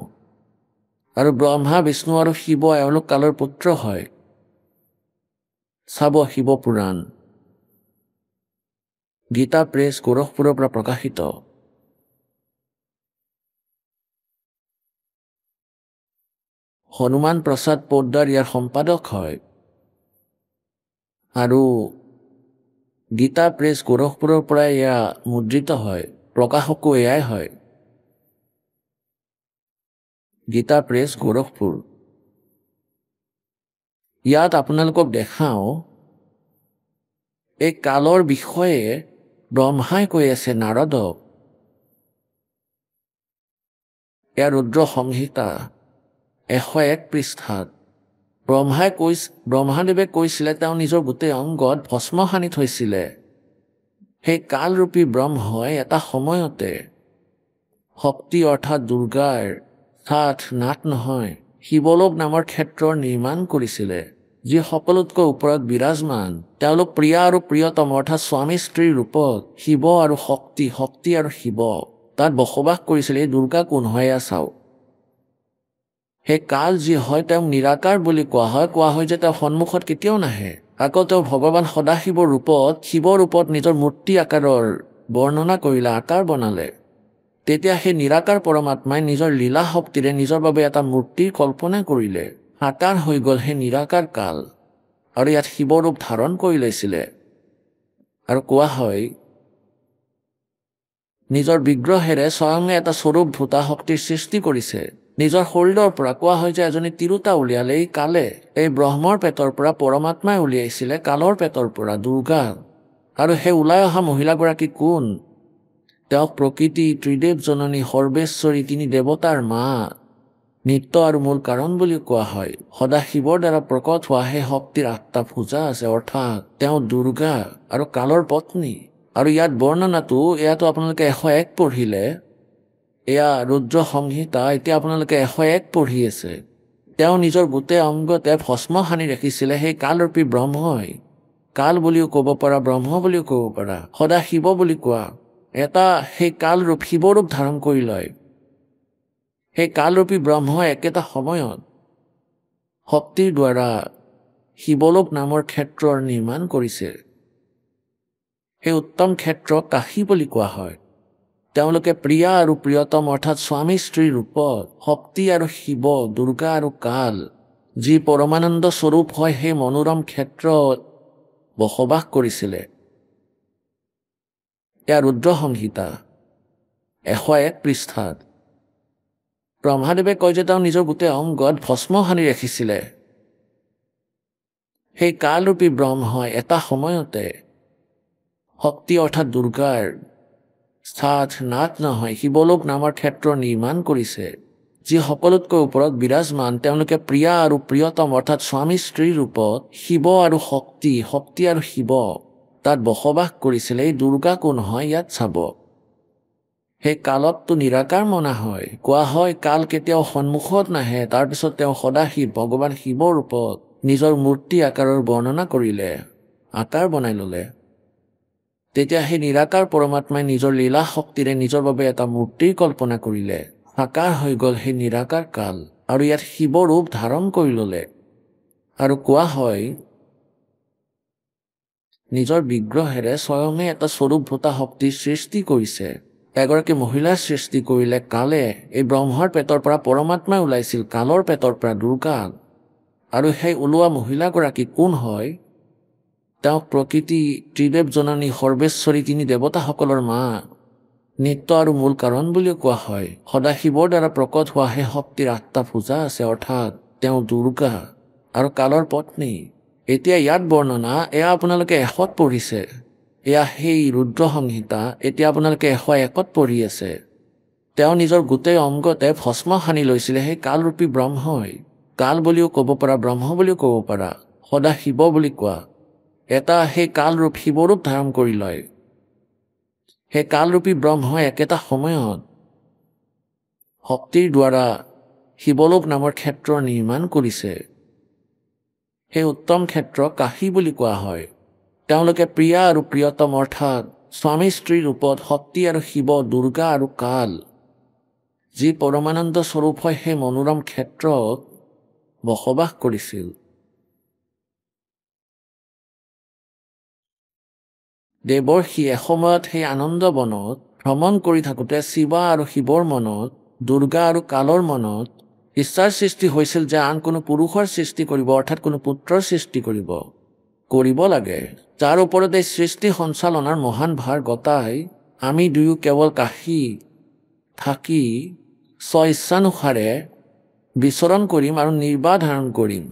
আৰু ব্ৰহ্মা বিষ্ণু আৰু শিৱ এওঁলোক কালৰ পুত্ৰ হয়। চাব শিৱ পুৰাণ, গীতা প্ৰেছ, গোৰখপুৰৰ পৰা প্ৰকাশিত। হনুমান প্ৰসাদ পোদ্দাৰ ইয়াৰ সম্পাদক হয়, আৰু গীতা প্ৰেছ গোৰখপুৰৰ পৰা এয়া মুদ্ৰিত হয়, প্ৰকাশকো এয়াই হয়, গীতা প্ৰেছ গোৰখপুৰ। ইয়াত আপোনালোকক দেখাওঁ, এই কালৰ বিষয়ে ব্ৰহ্মাই কৈ আছে নাৰদক। এয়া ৰুদ্ৰ সংহিতা 101 পৃষ্ঠাত ব্ৰহ্মাদেৱে কৈছিলে তেওঁ নিজৰ গোটেই অংগত ভস্ম সানি থৈছিলে। সেই কালৰূপী ব্ৰহ্মই এটা সময়তে শক্তি অৰ্থাৎ দুৰ্গাৰ ঠাঠ নাট নহয়, শিৱলোক নামৰ ক্ষেত্ৰৰ নিৰ্মাণ কৰিছিলে, যি সকলোতকৈ ওপৰত বিৰাজমান। তেওঁলোক প্ৰিয়া আৰু প্ৰিয়তম অৰ্থাৎ স্বামী স্ত্ৰীৰ ৰূপত শিৱ আৰু শক্তি, শক্তি আৰু শিৱ তাত বসবাস কৰিছিলে। এই দুৰ্গা কোন হয় এয়া চাওক। সেই কাল যি হয় তেওঁক নিৰাকাৰ বুলি কোৱা হয় যে তেওঁ সন্মুখত কেতিয়াও নাহে। আকৌ তেওঁ ভগৱান সদাশিৱৰ ৰূপত, শিৱৰ ৰূপত নিজৰ মূৰ্তি আকাৰৰ বৰ্ণনা কৰিলে, আকাৰ বনালে। তেতিয়া সেই নিৰাকাৰ পৰমাত্মাই নিজৰ লীলা শক্তিৰে নিজৰ বাবে এটা মূৰ্তিৰ কল্পনা কৰিলে, আকাৰ হৈ গ'ল সেই নিৰাকাৰ কাল, আৰু ইয়াত শিৱৰূপ ধাৰণ কৰি লৈছিলে। আৰু কোৱা হয় নিজৰ বিগ্ৰহেৰে স্বয়ঙে এটা স্বৰূপ ভূতা শক্তিৰ সৃষ্টি কৰিছে। নিজৰ শৰীৰৰ পৰা কোৱা হয় যে এজনী তিৰোতা উলিয়ালে এই কালে, এই ব্ৰহ্মৰ পেটৰ পৰা পৰমাত্মাই উলিয়াইছিলে কালৰ পেটৰ পৰা দুৰ্গা। আৰু সেই ওলাই অহা মহিলাগৰাকী কোন? তেওঁক প্ৰকৃতি, ত্ৰিদেৱ জননী, সৰ্বেশ্বৰী, তিনি দেৱতাৰ মা, নিত্য আৰু মূল কাৰণ বুলি কোৱা হয়। সদাশিৱৰ দ্বাৰা প্ৰকট হোৱা সেই শক্তিৰ 8টা ভুজা আছে, অৰ্থাৎ তেওঁ দুৰ্গা আৰু কালৰ পত্নী। আৰু ইয়াত বৰ্ণনাটো, এয়াতো আপোনালোকে 101 পঢ়িলে, এয়া ৰুদ্ৰ সংহিতা, এতিয়া আপোনালোকে 101 পঢ়ি আছে। তেওঁ নিজৰ গোটেই অংগতে ভস্ম সানি ৰাখিছিলে সেই কালৰূপী ব্ৰহ্মই। কাল বুলিও ক'ব পাৰা, ব্ৰহ্ম বুলিও ক'ব পাৰা, সদাশিৱ বুলি কোৱা। এটা সেই কালৰূপ শিৱৰূপ ধাৰণ কৰি লয়। সেই কালৰূপী ব্ৰহ্মই একেটা সময়ত শক্তিৰ দ্বাৰা শিৱলোক নামৰ ক্ষেত্ৰৰ নিৰ্মাণ কৰিছে। সেই উত্তম ক্ষেত্ৰ কাশী বুলি কোৱা হয়। তেওঁলোকে প্ৰিয়া আৰু প্ৰিয়তম অৰ্থাৎ স্বামী স্ত্ৰীৰ ৰূপত শক্তি আৰু শিৱ, দুৰ্গা আৰু কাল যি পৰমানন্দ স্বৰূপ হয় সেই মনোৰম ক্ষেত্ৰত বসবাস কৰিছিলে। এয়া ৰুদ্ৰ সংহিতা 101 পৃষ্ঠাত। ব্ৰহ্মাদেৱে কয় যে তেওঁ নিজৰ গোটেই অংগত ভস্ম সানি ৰাখিছিলে। সেই কালৰূপী ব্ৰহ্মই এটা সময়তে শক্তি অৰ্থাৎ দুৰ্গাৰ স্থাত নাট নহয় শিৱলোক নামৰ ক্ষেত্ৰ নিৰ্মাণ কৰিছে, যি সকলোতকৈ ওপৰত বিৰাজমান। তেওঁলোকে প্ৰিয়া আৰু প্ৰিয়তম অৰ্থাৎ স্বামী স্ত্ৰীৰ ৰূপত শিৱ আৰু শক্তি, শক্তি আৰু শিৱ তাত বসবাস কৰিছিলে। এই দুৰ্গা কোন হয় ইয়াত চাব। সেই কালকটো নিৰাকাৰ মনা হয়। কোৱা হয় কাল কেতিয়াও সন্মুখত নাহে। তাৰপিছত তেওঁ সদাশিৱ ভগৱান শিৱৰ ৰূপত নিজৰ মূৰ্তি আকাৰৰ বৰ্ণনা কৰিলে, আকাৰ বনাই ল'লে। তেতিয়া সেই নিৰাকাৰ পৰমাত্মাই নিজৰ লীলা শক্তিৰে নিজৰ বাবে এটা মূৰ্তিৰ কল্পনা কৰিলে। সাকাৰ হৈ গ'ল সেই নিৰাকাৰ কাল আৰু ইয়াত শিৱ ৰূপ ধাৰণ কৰি ল'লে। আৰু কোৱা হয় নিজৰ বিগ্ৰহেৰে স্বয়মে এটা স্বৰূপভূতা শক্তিৰ সৃষ্টি কৰিছে। এগৰাকী মহিলাৰ সৃষ্টি কৰিলে কালে। এই ব্ৰহ্মৰ পেটৰ পৰা পৰমাত্মাই ওলাইছিল, কালৰ পেটৰ পৰা দুৰ্গা। আৰু সেই ওলোৱা মহিলাগৰাকী কোন হয়? তেওঁক প্ৰকৃতি, ত্ৰিদেৱ জননী, সৰ্বেশ্বৰী, তিনি দেৱতাসকলৰ মা, নিত্য আৰু মূল কাৰণ বুলিও কোৱা হয়। সদাশিৱৰ দ্বাৰা প্ৰকট হোৱা সেই শক্তিৰ 8টা ভুজা আছে, অৰ্থাৎ তেওঁ দুৰ্গা আৰু কালৰ পত্নী। এতিয়া ইয়াত বৰ্ণনা, এয়া আপোনালোকে 100ত পঢ়িছে। এয়া সেই ৰুদ্ৰ সংহিতা এতিয়া আপোনালোকে 101ত পঢ়ি আছে। তেওঁ নিজৰ গোটেই অংগতে ভস্ম সানি লৈছিলে সেই কালৰূপী ব্ৰহ্মই। কাল বুলিও ক'ব পাৰা, ব্ৰহ্ম বুলিও ক'ব পাৰা, সদাশিৱ বুলি কোৱা। এটা সেই কালৰূপ শিৱৰূপ ধাৰণ কৰি লয়। সেই কালৰূপী ব্ৰহ্মই একেটা সময়ত শক্তিৰ দ্বাৰা শিৱলোক নামৰ ক্ষেত্ৰ নিৰ্মাণ কৰিছে। সেই উত্তম ক্ষেত্ৰ কাশী বুলি কোৱা হয়। তেওঁলোকে প্ৰিয়া আৰু প্ৰিয়তম অৰ্থাৎ স্বামী স্ত্ৰীৰ ৰূপত শক্তি আৰু শিৱ, দুৰ্গা আৰু কাল যি পৰমানন্দ স্বৰূপ হয় সেই মনোৰম ক্ষেত্ৰত বসবাস কৰিছিল। দেৱৰ্ষি এসময়ত সেই আনন্দ বনত ভ্ৰমণ কৰি থাকোঁতে শিৱা আৰু শিৱৰ মনত, দুৰ্গা আৰু কালৰ মনত ইচ্ছাৰ সৃষ্টি হৈছিল যে আন কোনো পুৰুষৰ সৃষ্টি কৰিব, অৰ্থাৎ কোনো পুত্ৰৰ সৃষ্টি কৰিব লাগে। যাৰ ওপৰত এই সৃষ্টি সঞ্চালনাৰ মহান ভাৰ গতাই আমি দুয়ো কেৱল কাশী থাকি স্বইচ্ছানুসাৰে বিচৰণ কৰিম আৰু নিৰ্বাহ ধাৰণ কৰিম।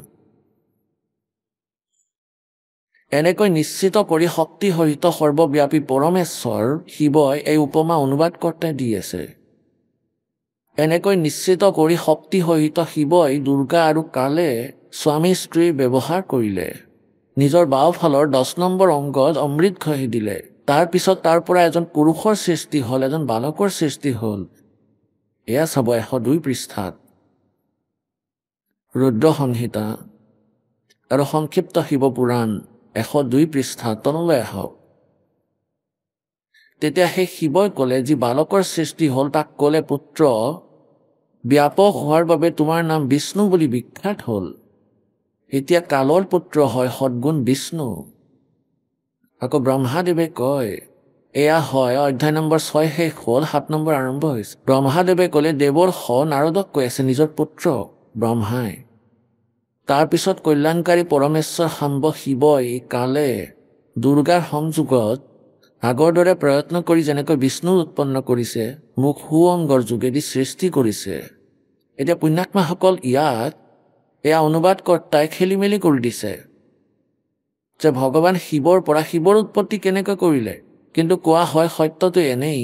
এনেকৈ নিশ্চিত কৰি শক্তি সহিত সৰ্বব্যাপী পৰমেশ্বৰ শিৱই এই উপমা অনুবাদ কৰোঁতে দি আছে। এনেকৈ নিশ্চিত কৰি শক্তি সহিত শিৱই দুৰ্গা আৰু কালে স্বামী স্ত্ৰীৰ ব্যৱহাৰ কৰিলে। নিজৰ বাওঁফালৰ 10 নম্বৰ অংগত অমৃত ঘঁহি দিলে। তাৰ পিছত তাৰ পৰা এজন পুৰুষৰ সৃষ্টি হ'ল, এজন বালকৰ সৃষ্টি হ'ল। এয়া চাব 102 পৃষ্ঠাত। ৰুদ্ৰ সংহিতা আৰু সংক্ষিপ্ত শিৱ পুৰাণ 102 পৃষ্ঠাত তললৈ আহক। তেতিয়া সেই শিৱই ক'লে, যি বালকৰ সৃষ্টি হ'ল তাক ক'লে, পুত্ৰ ব্যাপক হোৱাৰ বাবে তোমাৰ নাম বিষ্ণু বুলি বিখ্যাত হ'ল। এতিয়া কালৰ পুত্ৰ হয় সদ্গুণ বিষ্ণু। আকৌ ব্ৰহ্মাদেৱে কয়, এয়া হয় অধ্যায় নম্বৰ 6 শেষ হ'ল, 7 নম্বৰ আৰম্ভ হৈছে। ব্ৰহ্মাদেৱে ক'লে, দেৱৰ নাৰদক কৈ আছে নিজৰ পুত্ৰ ব্ৰহ্মাই। তাৰপিছত কল্যাণকাৰী পৰমেশ্বৰ সাম্ব শিৱই কালে দুৰ্গাৰ সংযোগত আগৰ দৰে প্ৰয়ত্ন কৰি যেনেকৈ বিষ্ণু উৎপন্ন কৰিছে, মুখ সুঅংগৰ যোগেদি সৃষ্টি কৰিছে। এতিয়া পুণ্যাত্মাসকল ইয়াত এয়া অনুবাদ কৰ্তাই খেলি মেলি কৰি দিছে যে ভগৱান শিৱৰ পৰা শিৱৰ উৎপত্তি কেনেকৈ কৰিলে। কিন্তু কোৱা হয় সত্যটো এনেই,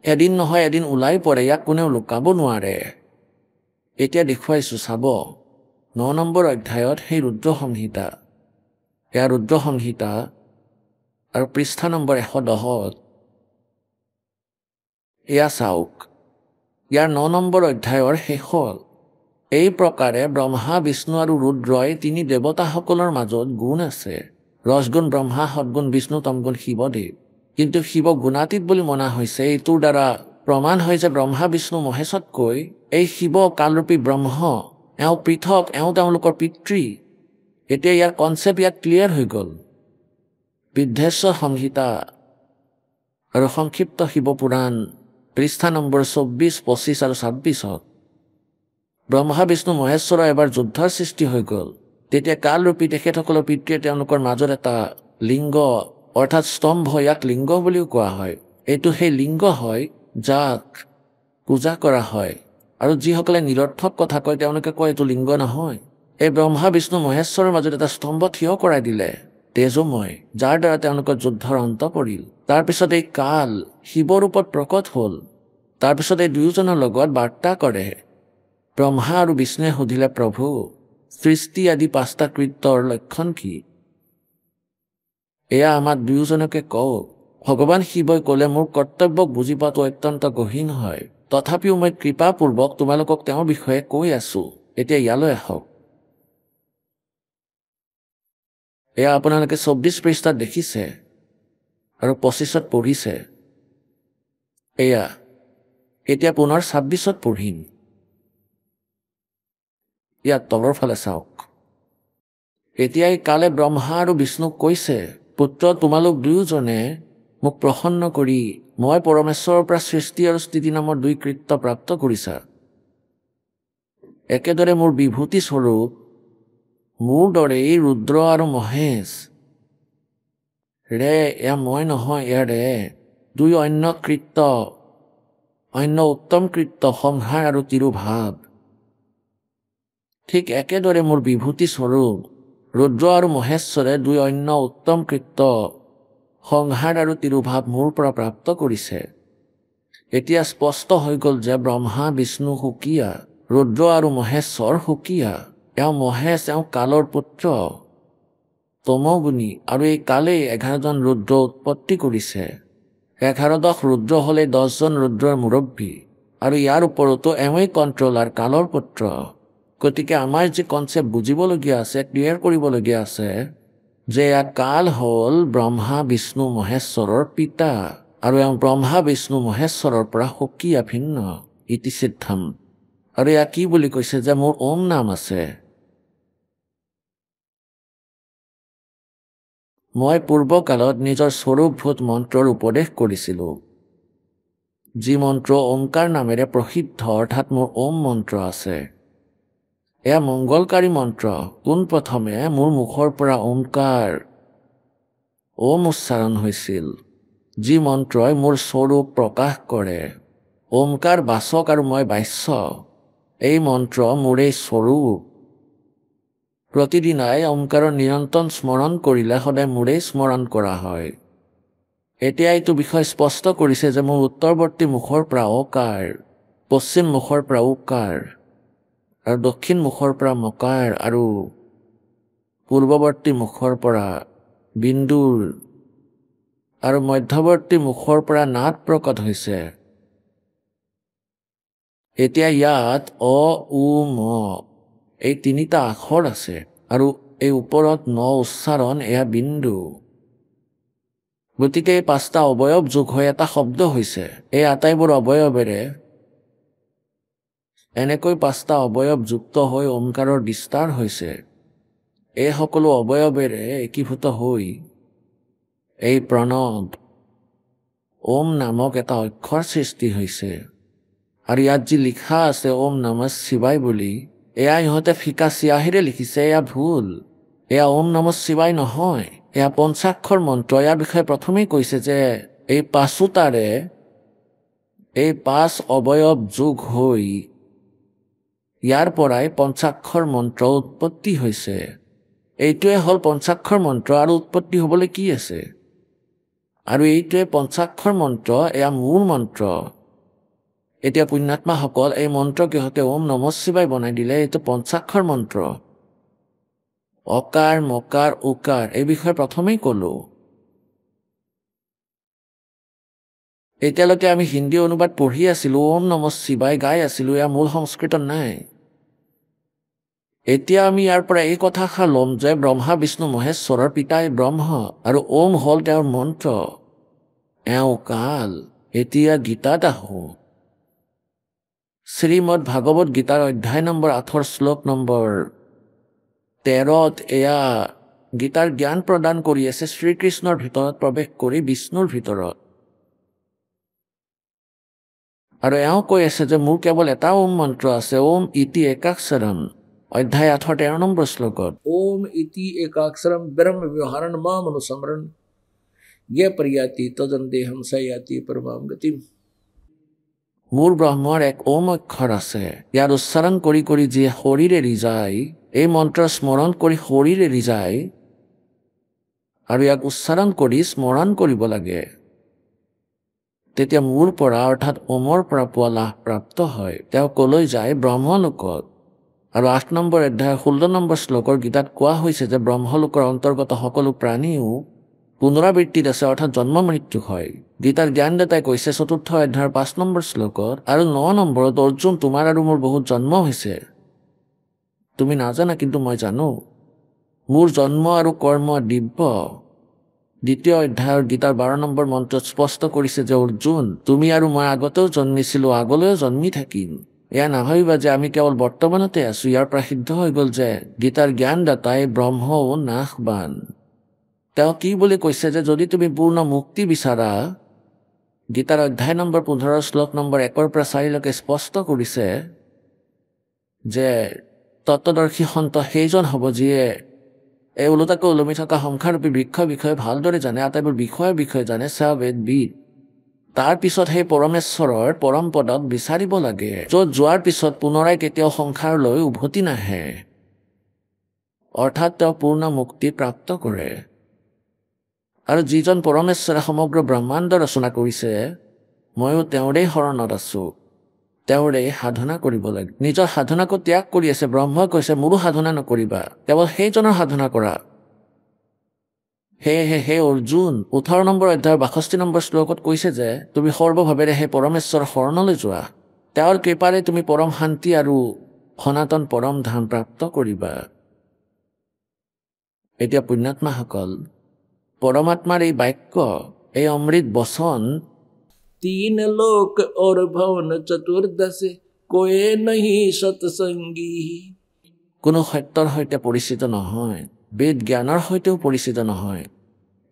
এদিন নহয় এদিন ওলাই পৰে, ইয়াক কোনেও লুকাব নোৱাৰে। এতিয়া দেখুৱাইছোঁ চাব। 9 নম্বৰ অধ্যায়ত সেই ৰুদ্ৰ সংহিতা, এয়া ৰুদ্ৰ সংহিতা আৰু পৃষ্ঠা নম্বৰ 110ত এয়া চাওক। ইয়াৰ 9 নম্বৰ অধ্যায়ৰ শেষত এই প্ৰকাৰে ব্ৰহ্মা, বিষ্ণু আৰু ৰুদ্ৰই তিনি দেৱতাসকলৰ মাজত গুণ আছে। ৰসগুণ ব্ৰহ্মা, সদ্গুণ বিষ্ণু, তমগুণ শিৱদেৱ। কিন্তু শিৱ গুণাতীত বুলি মনা হৈছে। এইটোৰ দ্বাৰা প্ৰমাণ হয় যে ব্ৰহ্মা, বিষ্ণু, মহেশতকৈ এই শিৱ কালৰূপী ব্ৰহ্ম এওঁ পৃথক, এওঁ তেওঁলোকৰ পিতৃ। এতিয়া ইয়াৰ কনচেপ্ট ইয়াত ক্লিয়াৰ হৈ গ'ল। বিদ্ধেশ্বৰ সংহিতা আৰু সংক্ষিপ্ত শিৱপুৰাণ পৃষ্ঠা নম্বৰ 24, 25 আৰু 26 ব্ৰহ্মা বিষ্ণু মহেশ্বৰৰ এবাৰ যুদ্ধৰ সৃষ্টি হৈ গ'ল। তেতিয়া কালৰূপী তেখেতসকলৰ পিতৃয়ে তেওঁলোকৰ মাজত এটা লিংগ অৰ্থাৎ স্তম্ভ, ইয়াক লিংগ বুলিও কোৱা হয়। এইটো সেই লিংগ হয় যাক পূজা কৰা হয়, আৰু যিসকলে নিৰৰ্থক কথা কয় তেওঁলোকে কয় এইটো লিংগ নহয়। এই ব্ৰহ্মা বিষ্ণু মহেশ্বৰৰ মাজত এটা স্তম্ভ থিয় কৰাই দিলে, তেজময়, যাৰ দ্বাৰা তেওঁলোকৰ যুদ্ধৰ অন্ত পৰিল। তাৰপিছত এই কাল শিৱৰ ৰূপত প্ৰকট হ'ল। তাৰপিছত এই দুয়োজনৰ লগত বাৰ্তা কৰে। ব্ৰহ্মা আৰু বিষ্ণুৱে সুধিলে, প্ৰভু, সৃষ্টি আদি 5টা কৃত্যৰ লক্ষণ কি? এয়া আমাক দুয়োজনকে কওক। ভগৱান শিৱই ক'লে, মোৰ কৰ্তব্যক বুজি পোৱাটো অত্যন্ত গহীন হয়, তথাপিও মই কৃপাপূৰ্বক তোমালোকক তেওঁৰ বিষয়ে কৈ আছো। এতিয়া ইয়ালৈ আহক। এয়া আপোনালোকে 24 পৃষ্ঠাত দেখিছে আৰু 25ত পঢ়িছে। এয়া এতিয়া পুনৰ 26ত পঢ়িম। ইয়াত তলৰ ফালে চাওক। এতিয়া এই কালে ব্ৰহ্মা আৰু বিষ্ণুক কৈছে, পুত্ৰ, তোমালোক দুয়োজনে মোক প্ৰসন্ন কৰি মই পৰমেশ্বৰৰ পৰা সৃষ্টি আৰু স্থিতি নামৰ 2 কৃত্য প্ৰাপ্ত কৰিছা। একেদৰে মোৰ বিভূতি স্বৰূপ মোৰ দৰেই ৰুদ্ৰ আৰু মহেশ ৰে, এয়া মই নহয়, এয়া ৰে, 2 অন্য কৃত্য, অন্য উত্তম কৃত্য, সংহাৰ আৰু তিৰুভাৱ। ঠিক একেদৰে মোৰ বিভূতি স্বৰূপ ৰুদ্ৰ আৰু মহেশ্বৰে 2 অন্য উত্তম কৃত্য, সংহাৰ আৰু তিৰুভাৱ মোৰ পৰা প্ৰাপ্ত কৰিছে। এতিয়া স্পষ্ট হৈ গ'ল যে ব্ৰহ্মা বিষ্ণু সুকীয়া, ৰুদ্ৰ আৰু মহেশ্বৰ সুকীয়া। এওঁ মহেশ, এওঁ কালৰ পুত্ৰ, তমগুণী, আৰু এই কালেই 11জন ৰুদ্ৰ উৎপত্তি কৰিছে। 11-10 ৰুদ্ৰ হ'লে 10জন ৰুদ্ৰৰ মুৰব্বী, আৰু ইয়াৰ ওপৰতো এওঁই কণ্ট্ৰলাৰ, কালৰ পুত্ৰ। গতিকে আমাৰ যি কনচেপ্ট বুজিবলগীয়া আছে, ক্লিয়াৰ কৰিবলগীয়া আছে, যে এয়া কাল হ'ল ব্ৰহ্মা বিষ্ণু মহেশ্বৰৰ পিতা, আৰু এওঁ ব্ৰহ্মা বিষ্ণু মহেশ্বৰৰ পৰা সুকীয়া ভিন্ন, ইতি সিদ্ধাম। আৰু এয়া কি বুলি কৈছে যে মোৰ ওম নাম আছে। মই পূৰ্বকালত নিজৰ স্বৰূপভূত মন্ত্ৰৰ উপদেশ কৰিছিলোঁ, যি মন্ত্ৰ ওমকাৰ নামেৰে প্ৰসিদ্ধ, অৰ্থাৎ মোৰ ওম মন্ত্ৰ আছে। এয়া মংগলকাৰী মন্ত্ৰ। পোনপ্ৰথমে মোৰ মুখৰ পৰা ওমকাৰ, ওম উচ্চাৰণ হৈছিল, যি মন্ত্ৰই মোৰ স্বৰূপ প্ৰকাশ কৰে। ওমকাৰ বাচক আৰু মই বাচ্য। এই মন্ত্ৰ মোৰেই স্বৰূপ। প্ৰতিদিনাই ওমকাৰৰ নিৰন্তন স্মৰণ কৰিলে সদায় মোৰেই স্মৰণ কৰা হয়। এতিয়া এইটো বিষয় স্পষ্ট কৰিছে যে মোৰ উত্তৰৱৰ্তী মুখৰ পৰা অকাৰ, পশ্চিম মুখৰ পৰা উকাৰ, আৰু দক্ষিণ মুখৰ পৰা মকাৰ, আৰু পূৰ্বৱৰ্তী মুখৰ পৰা বিন্দুৰ, আৰু মধ্যৱৰ্তী মুখৰ পৰা নাদ প্ৰকট হৈছে। এতিয়া ইয়াত অ, উ, ম এই 3টা আখৰ আছে, আৰু এই ওপৰত ন উচ্চাৰণ, এয়া বিন্দু। গতিকে এই 5টা অৱয়ব যোগ হৈ এটা শব্দ হৈছে। এই আটাইবোৰ অৱয়ৱেৰে এনেকৈ 5টা অৱয়ব যুক্ত হৈ ওমকাৰৰ বিস্তাৰ হৈছে। এই সকলো অৱয়ৱেৰে একীভূত হৈ এই প্ৰণৱ ওম নামক এটা অক্ষৰ সৃষ্টি হৈছে। আৰু ইয়াত যি লিখা আছে ওম নমঃ শিৱায় বুলি, এয়া ইহঁতে ফিকা চিয়াহীৰে লিখিছে, এয়া ভুল। এয়া ওম নমঃ শিৱায় নহয়, এয়া পঞ্চাক্ষৰ মন্ত্ৰ। ইয়াৰ বিষয়ে প্ৰথমেই কৈছে যে এই 5টাৰে এই 5 অৱয়ব যোগ হৈ ইয়াৰ পৰাই পঞ্চাক্ষৰ মন্ত্ৰ উৎপত্তি হৈছে। এইটোৱে হ'ল পঞ্চাক্ষৰ মন্ত্ৰ, আৰু উৎপত্তি হ'বলৈ কি আছে? আৰু এইটোৱে পঞ্চাক্ষৰ মন্ত্ৰ, এয়া মূল মন্ত্ৰ। এতিয়া পুণ্যাত্মাসকল, এই মন্ত্ৰ কিহঁতে ওম নমঃ শিৱায় বনাই দিলে। এইটো পঞ্চাক্ষৰ মন্ত্ৰ। অকাৰ, মকাৰ, উকাৰ এই বিষয়ে প্ৰথমেই ক'লো। এতিয়ালৈকে আমি হিন্দী অনুবাদ পঢ়ি আছিলোঁ, ওম নমঃ শিৱায় গাই আছিলোঁ, এয়া মূল সংস্কৃতত নাই। এতিয়া আমি ইয়াৰ পৰা এই কথাষাৰ ল'ম যে ব্ৰহ্মা বিষ্ণু মহেশ্বৰৰ পিতাই ব্ৰহ্ম, আৰু ওম হ'ল তেওঁৰ মন্ত্ৰ, এওঁ কাল। এতিয়া গীতাত আহোঁ। শ্ৰীমদ ভাগৱত গীতাৰ অধ্যায় নম্বৰ 8 শ্লোক নম্বৰ 13ত এয়া গীতাৰ জ্ঞান প্ৰদান কৰি আছে শ্ৰীকৃষ্ণৰ ভিতৰত প্ৰৱেশ কৰি বিষ্ণুৰ ভিতৰত। আৰু এওঁ কৈ আছে যে মোৰ কেৱল এটা ওম মন্ত্ৰ আছে, ওম ইতি একাক্ষৰম, অধ্যায় 8 13 নম্বৰ শ্লোকত। ओम इति एकाक्षरम ब्रह्म व्यवहारण माम अनुस्मरण ये पर्याति तदन्देहम सयाति परमाम गतिम। মোৰ ব্ৰহ্মৰ এক ওম অক্ষৰ আছে, ইয়াৰ উচ্চাৰণ কৰি কৰি যিয়ে শৰীৰ এৰি যায়, এই মন্ত্ৰ স্মৰণ কৰি শৰীৰ এৰি যায় আৰু ইয়াক উচ্চাৰণ কৰি স্মৰণ কৰিব লাগে, তেতিয়া মোৰ পৰা অৰ্থাৎ ওমৰ পৰা পোৱা লাভ প্ৰাপ্ত হয়। তেওঁ কলৈ যায়? ব্ৰহ্মলোকত। আৰু 8 নম্বৰ অধ্যায়ৰ 16 নম্বৰ শ্লোকৰ গীতাত কোৱা হৈছে যে ব্ৰহ্মলোকৰ অন্তৰ্গত সকলো প্ৰাণীও পুনৰাবৃত্তিত আছে, অৰ্থাৎ জন্ম মৃত্যু হয়। গীতাৰ জ্ঞানদাতাই কৈছে 4ৰ্থ অধ্যায়ৰ 5 নম্বৰ শ্লোকত আৰু 9 নম্বৰত, অৰ্জুন তোমাৰ আৰু মোৰ বহুত জন্ম হৈছে, তুমি নাজানা কিন্তু মই জানো, মোৰ জন্ম আৰু কৰ্ম দিব্য। 2য় অধ্যায়ৰ গীতাৰ 12 নম্বৰ মন্ত্ৰত স্পষ্ট কৰিছে যে অৰ্জুন তুমি আৰু মই আগতেও জন্মিছিলো, আগলৈও জন্মি থাকিম। এয়া নাভাবিবা যে আমি কেৱল বৰ্তমানতে আছো। ইয়াৰ পৰা সিদ্ধ হৈ গল যে গীতাৰ জ্ঞানদাতাই ব্ৰহ্মও নাশবান। তেওঁ কি বুলি কৈছে যে যদি তুমি পূৰ্ণ মুক্তি বিচাৰা, গীতাৰ অধ্যায় নম্বৰ 15 শ্লোক নম্বৰ 1 পৰা 4লৈকে স্পষ্ট কৰিছে যে তত্ত্বদৰ্শী সন্ত সেইজন হ'ব যিয়ে এই ওলোটাকৈ ওলমি থকা সংসাৰৰূপী বৃক্ষৰ বিষয়ে ভালদৰে জানে, আটাইবোৰ বিষয়ে জানে, বেদ। তাৰ পিছত সেই পৰমেশ্বৰৰ পৰম পদক বিচাৰিব লাগে, য'ত যোৱাৰ পিছত পুনৰাই কেতিয়াও সংসাৰলৈ উভতি নাহে, অৰ্থাৎ তেওঁ পূৰ্ণ মুক্তি প্ৰাপ্ত কৰে। আৰু যিজন পৰমেশ্বৰে সমগ্ৰ ব্ৰহ্মাণ্ড ৰচনা কৰিছে, ময়ো তেওঁৰেই শৰণত আছো, তেওঁৰে সাধনা কৰিব লাগে। নিজৰ সাধনাকো ত্যাগ কৰি আছে। ব্ৰহ্মই কৈছে মোৰো সাধনা নকৰিবা, কেৱল সেইজনৰ সাধনা কৰা। সেয়েহে হে অৰ্জুন 18 নম্বৰ অধ্যায়ৰ 62 নম্বৰ শ্লোকত কৈছে যে তুমি সৰ্বভাৱেৰে সেই পৰমেশ্বৰৰ শৰণলৈ যোৱা, তেওঁৰ কৃপাৰে তুমি পৰম শান্তি আৰু সনাতন পৰম ধাম প্ৰাপ্ত কৰিবা। এতিয়া পুণ্যাত্মাসকল, পৰমাত্মাৰ এই বাক্য, এই অমৃত বচন 3 लोक और भवन चतुर्दश कोए नहीं सत्संगी। কোনো সত্যৰ সৈতে পৰিচিত নহয়, বেদ জ্ঞানৰ সৈতেও পৰিচিত নহয়।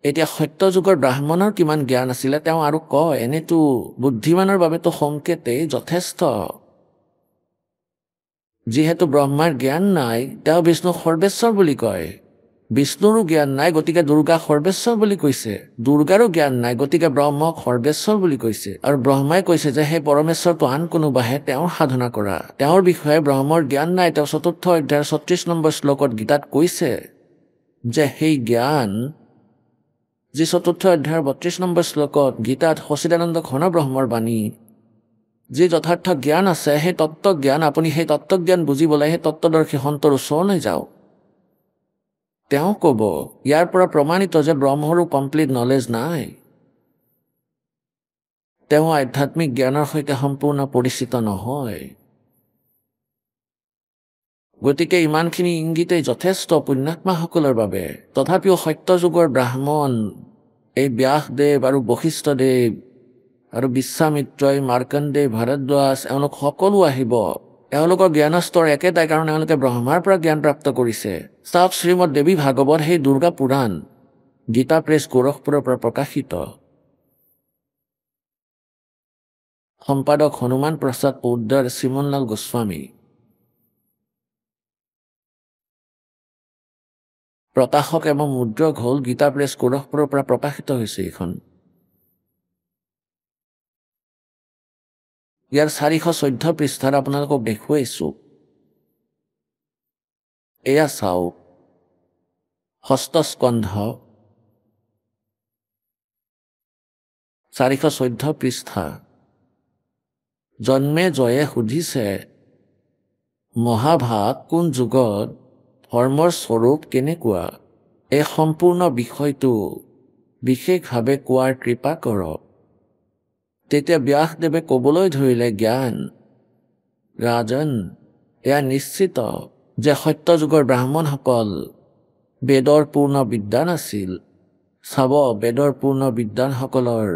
এতিয়া সত্য যুগৰ ব্ৰাহ্মণৰ কিমান জ্ঞান আছিলে তেওঁ আৰু কয়, এনেতো বুদ্ধিমানৰ বাবেতো সংকেতেই যথেষ্ট। যিহেতু ব্ৰহ্মাৰ জ্ঞান নাই, তেওঁ বিষ্ণুক সৰ্বেশ্বৰ বুলি কয়। বিষ্ণুৰো জ্ঞান নাই, গতিকে দুৰ্গাক সৰ্বেশ্বৰ বুলি কৈছে। দুৰ্গাৰো জ্ঞান নাই, গতিকে ব্ৰহ্মক সৰ্বেশ্বৰ বুলি কৈছে। আৰু ব্ৰহ্মাই কৈছে যে সেই পৰমেশ্বৰটো আন কোনোবাহে তেওঁৰ সাধনা কৰা। তেওঁৰ বিষয়ে ব্ৰহ্মৰ জ্ঞান নাই। তেওঁ 4ৰ্থ অধ্যায়ৰ 36 নম্বৰ শ্লোকত গীতাত কৈছে যে সেই জ্ঞান, যি 4ৰ্থ অধ্যায়ৰ 32 নম্বৰ শ্লোকত গীতাত সচিদানন্দ ঘন ব্ৰহ্মৰ বাণী, যি যথাৰ্থ জ্ঞান আছে, সেই তত্ত্বজ্ঞান, আপুনি সেই তত্ত্বজ্ঞান বুজিবলৈ সেই তত্ত্বদৰ্শী সন্তৰ ওচৰলৈ যাওক। তেওঁ ক'ব ইয়াৰ পৰা প্ৰমাণিত যে ব্ৰহ্মৰো কমপ্লিট নলেজ নাই, তেওঁ আধ্যাত্মিক জ্ঞানৰ সৈতে সম্পূৰ্ণ পৰিচিত নহয়। গতিকে ইমানখিনি ইংগিতেই যথেষ্ট পুণ্যাত্মাসকলৰ বাবে। তথাপিও সত্য যুগৰ ব্ৰাহ্মণ, এই ব্যাসদেৱ আৰু বশিষ্ঠদেৱ আৰু বিশ্বামিত্ৰই, মাৰ্কণ্ডেয়, ভাৰদ্বাজ, এওঁলোক সকলো আহিব। এওঁলোকৰ জ্ঞানস্তৰ একেটাই, কাৰণ এওঁলোকে ব্ৰহ্মাৰ পৰা জ্ঞান প্ৰাপ্ত কৰিছে। চাওক শ্ৰীমদ দেৱী ভাগৱত, সেই দুৰ্গা পুৰাণ, গীতা প্ৰেছ, গোৰখপুৰৰ পৰা প্ৰকাশিত। সম্পাদক হনুমান প্ৰসাদ পোদ্দাৰ, শ্ৰীমনলাল গোস্বামী। প্ৰকাশক এবং মুদ্ৰক হ'ল গীতা প্ৰেছ, গোৰখপুৰৰ পৰা প্ৰকাশিত হৈছে এইখন। ইয়াৰ 414 পৃষ্ঠাত আপোনালোকক দেখুৱাইছো। এয়া চাওক, ষষ্ঠ স্কন্ধ 414 পৃষ্ঠা। জন্মে জয়ে সুধিছে, মহাভাগ কোন যুগত ধৰ্মৰ স্বৰূপ কেনেকুৱা? এই সম্পূৰ্ণ বিষয়টো বিশেষভাৱে কোৱাৰ কৃপা কৰক। তেতিয়া ব্যাসদেৱে ক'বলৈ ধৰিলে, জ্ঞান ৰাজন, এয়া নিশ্চিত যে সত্য যুগৰ ব্ৰাহ্মণসকল বেদৰ পূৰ্ণ বিদ্বান আছিল। চাব, বেদৰ পূৰ্ণ বিদ্বানসকলৰ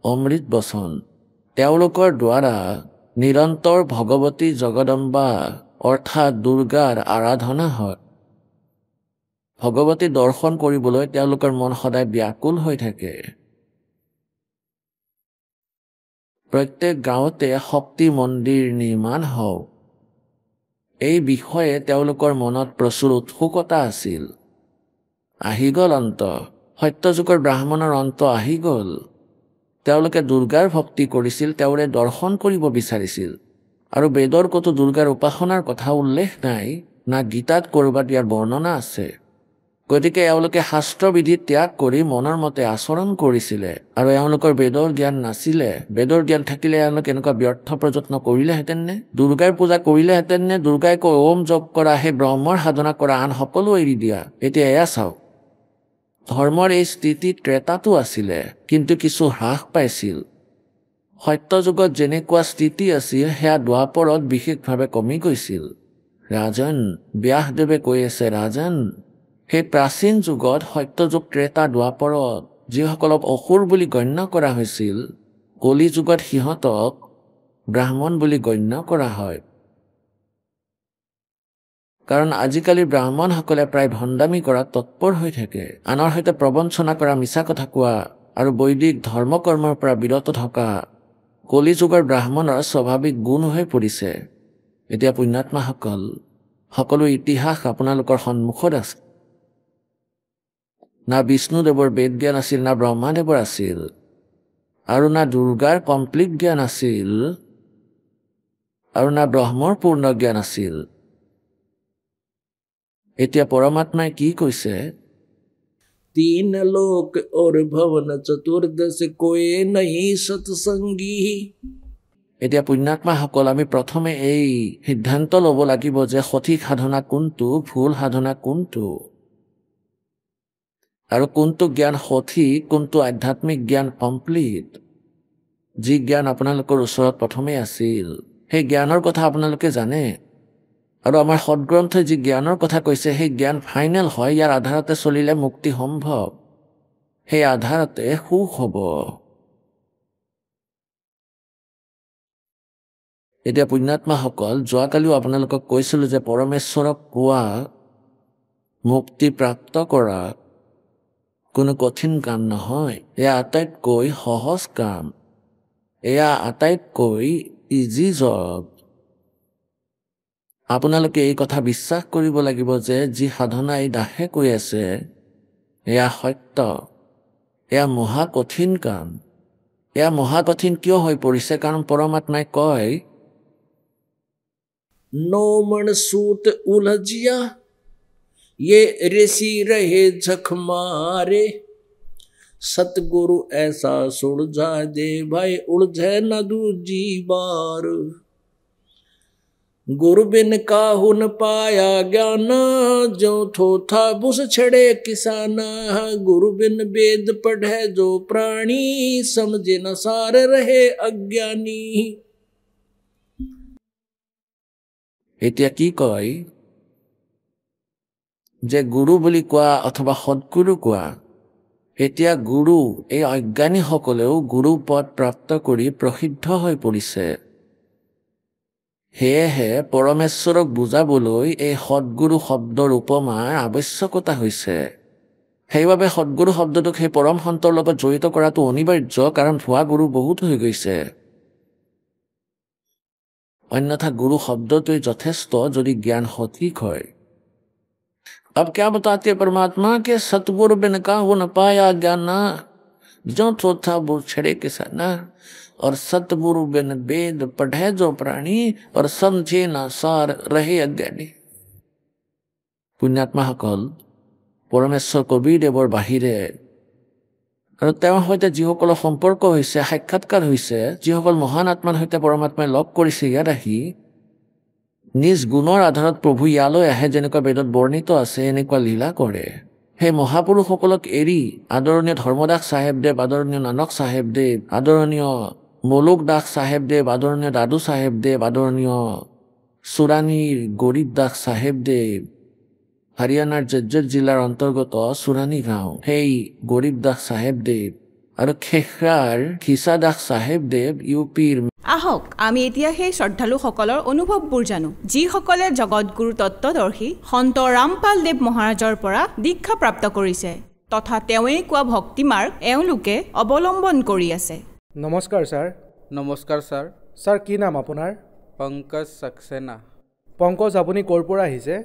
অমৃত বচন, তেওঁলোকৰ দ্বাৰা নিৰন্তৰ ভগৱতী জগদম্বা অৰ্থাৎ দুৰ্গাৰ আৰাধনা হয়। ভগৱতী দৰ্শন কৰিবলৈ তেওঁলোকৰ মন সদায় ব্যাকুল হৈ থাকে। প্ৰত্যেক গাঁৱতে শক্তি মন্দিৰ নিৰ্মাণ হওক। এই বিষয়ে তেওঁলোকৰ মনত প্ৰচুৰ উৎসুকতা আছিল। আহি গ'ল অন্ত, সত্যযুগৰ ব্ৰাহ্মণৰ অন্ত আহি গ'ল। তেওঁলোকে দুৰ্গাৰ ভক্তি কৰিছিল, তেওঁৰে দৰ্শন কৰিব বিচাৰিছিল। আৰু বেদৰ ক'তো দুৰ্গাৰ উপাসনাৰ কথা উল্লেখ নাই, না গীতাত ক'ৰবাত ইয়াৰ বৰ্ণনা আছে। গতিকে এওঁলোকে শাস্ত্ৰবিধি ত্যাগ কৰি মনৰ মতে আচৰণ কৰিছিলে। আৰু এওঁলোকৰ বেদৰ জ্ঞান নাছিলে। বেদৰ জ্ঞান থাকিলে এওঁলোকে এনেকুৱা ব্যৰ্থ প্ৰযত্ন কৰিলেহেঁতেন নে? দুৰ্গাৰ পূজা কৰিলেহেঁতেন নে? দুৰ্গাই কৈ ওম জপ কৰা, সেই ব্ৰহ্মৰ সাধনা কৰা, আন সকলো এৰি দিয়া। এতিয়া এয়া চাওক, ধৰ্মৰ এই স্থিতি ত্ৰেতাতো আছিলে, কিন্তু কিছু হ্ৰাস পাইছিল। সত্যযুগত যেনেকুৱা স্থিতি আছিল সেয়া দ্বাপৰত বিশেষভাৱে কমি গৈছিল। ৰাজন, ব্যাসদেৱে কৈ আছে, ৰাজন, সেই প্ৰাচীন যুগত সত্যযুগ ত্ৰেতা দ্বাপৰত যিসকলক অসুৰ বুলি গণ্য কৰা হৈছিল, কলি যুগত সিহঁতক ব্ৰাহ্মণ বুলি গণ্য কৰা হয়। কাৰণ আজিকালি ব্ৰাহ্মণসকলে প্ৰায় ভণ্ডামি কৰাত তৎপৰ হৈ থাকে। আনৰ সৈতে প্ৰবঞ্চনা কৰা, মিছা কথা কোৱা আৰু বৈদিক ধৰ্মকৰ্মৰ পৰা বিৰত থকা কলি যুগৰ ব্ৰাহ্মণৰ স্বাভাৱিক গুণ হৈ পৰিছে। এতিয়া পুণ্যাত্মাসকল, সকলো ইতিহাস আপোনালোকৰ সন্মুখত আছে। না বিষ্ণুদেৱৰ বেদ জ্ঞান আছিল, না ব্ৰহ্মাদেৱৰ আছিল, আৰু না দুৰ্গাৰ কমপ্লিট জ্ঞান আছিল, আৰু না ব্ৰহ্মৰ পূৰ্ণ জ্ঞান আছিল। এতিয়া পৰমাত্মাই কি কৈছে? 3 लोक और भवन चतुर्दश कोई नहीं सत्संगी। এতিয়া পুণ্যাত্মাসকল, আমি প্ৰথমে এই সিদ্ধান্ত ল'ব লাগিব যে সঠিক সাধনা কোনটো, ভুল সাধনা কোনটো, আৰু কোনটো জ্ঞান সঠিক, কোনটো আধ্যাত্মিক জ্ঞান কমপ্লিট। যি জ্ঞান আপোনালোকৰ ওচৰত প্ৰথমে আছিল, সেই জ্ঞানৰ কথা আপোনালোকে জানে। আৰু আমাৰ সদগ্ৰন্থই যি জ্ঞানৰ কথা কৈছে, সেই জ্ঞান ফাইনেল হয়। ইয়াৰ আধাৰতে চলিলে মুক্তি সম্ভৱ, সেই আধাৰতে সুখ হ'ব। এতিয়া পুণ্যাত্মাসকল, যোৱাকালিও আপোনালোকক কৈছিলোঁ যে পৰমেশ্বৰক পোৱা, মুক্তি প্ৰাপ্ত কৰা কোনো কঠিন কাম নহয়। এয়া আটাইতকৈ সহজ কাম, এয়া আটাইতকৈ ইজি জব। আপোনালোকে এই কথা বিশ্বাস কৰিব লাগিব যে যি সাধনা এই দাসে কৈ আছে, এয়া সত্য। এয়া মহা কঠিন কাম। এয়া মহা কঠিন কিয় হৈ পৰিছে? কাৰণ পৰমাত্মাই কয়, नो मन सूत उलझिया ये ऋषि रहे झक मारे। सतगुरु ऐसा सुलझा दे भाई उलझे न दूजी बार। गुरु बिन काहू न पाया ज्ञान जो थो था बुस छड़े किसाना। गुरु बिन वेद पढ़े जो प्राणी समझे न सार रहे अज्ञानी। এতিয়া কি কয় যে গুৰু বুলি কোৱা অথবা সৎগুৰু কোৱা, এতিয়া গুৰু এই অজ্ঞানীসকলেও গুৰু পদ প্ৰাপ্ত কৰি প্ৰসিদ্ধ হৈ পৰিছে। সেয়েহে পৰমেশ্বৰক বুজাবলৈ এই সৎগুৰু শব্দৰ উপমাৰ আৱশ্যকতা হৈছে। সেইবাবে সৎগুৰু শব্দটোক সেই পৰম সন্তৰ লগত জড়িত কৰাটো অনিবাৰ্য, কাৰণ ভুৱা গুৰু বহুত হৈ গৈছে। अन्यथा गुरु शब्दों यथेष्ट यदि ज्ञान सठिक है। अब क्या बताते परमात्मा के सतगुरु बिन काहू न पाया ज्ञान जो था वो छड़े किसाना। और सतगुरु बिन वेद पढ़े जो प्राणी और समझे न सार रहे अज्ञानी। पुण्यात्मा सकल परमेश्वर कबीरदेवर बाहिरे আৰু তেওঁৰ সৈতে যিসকলৰ সম্পৰ্ক হৈছে, সাক্ষাৎকাৰ হৈছে, যিসকল মহান আত্মাৰ সৈতে পৰমাত্মাই লগ কৰিছে, ইয়াত আহি নিজ গুণৰ আধাৰত প্ৰভু ইয়ালৈ আহে, যেনেকুৱা বেদত বৰ্ণিত আছে, এনেকুৱা লীলা কৰে। সেই মহাপুৰুষসকলক এৰি আদৰণীয় ধৰ্মদাস চাহেবদেৱ, আদৰণীয় নানক চাহেবদেৱ, আদৰণীয় মৌলুক দাস চাহেবদেৱ, আদৰণীয় দাদু চাহেবদেৱ, আদৰণীয় চুৰাণীৰ গৰীব দাস চাহেবদেৱ, হাৰিয়ানাৰ জজ্জৰ জিলাৰ অন্তৰ্গত চুৰাণী গাঁও, সেই গৰীব দাস চাহেবদেৱ আৰু খেখৰাৰ খিচা দাস চাহেবদেৱ ইউপিৰ। আহক আমি এতিয়া সেই শ্ৰদ্ধালুসকলৰ অনুভৱবোৰ জানো, যিসকলে জগতগুৰু তত্ত্বদৰ্শী সন্ত ৰামপাল দেৱ মহাৰাজৰ পৰা দীক্ষা প্ৰাপ্ত কৰিছে তথা তেওঁৱেই কোৱা ভক্তি মাৰ্গ এওঁলোকে অৱলম্বন কৰি আছে। নমস্কাৰ ছাৰ, নমস্কাৰ ছাৰ। ছাৰ কি নাম আপোনাৰ? পংকজ সাক্সেনা। পংকজ আপুনি ক'ৰ পৰা আহিছে?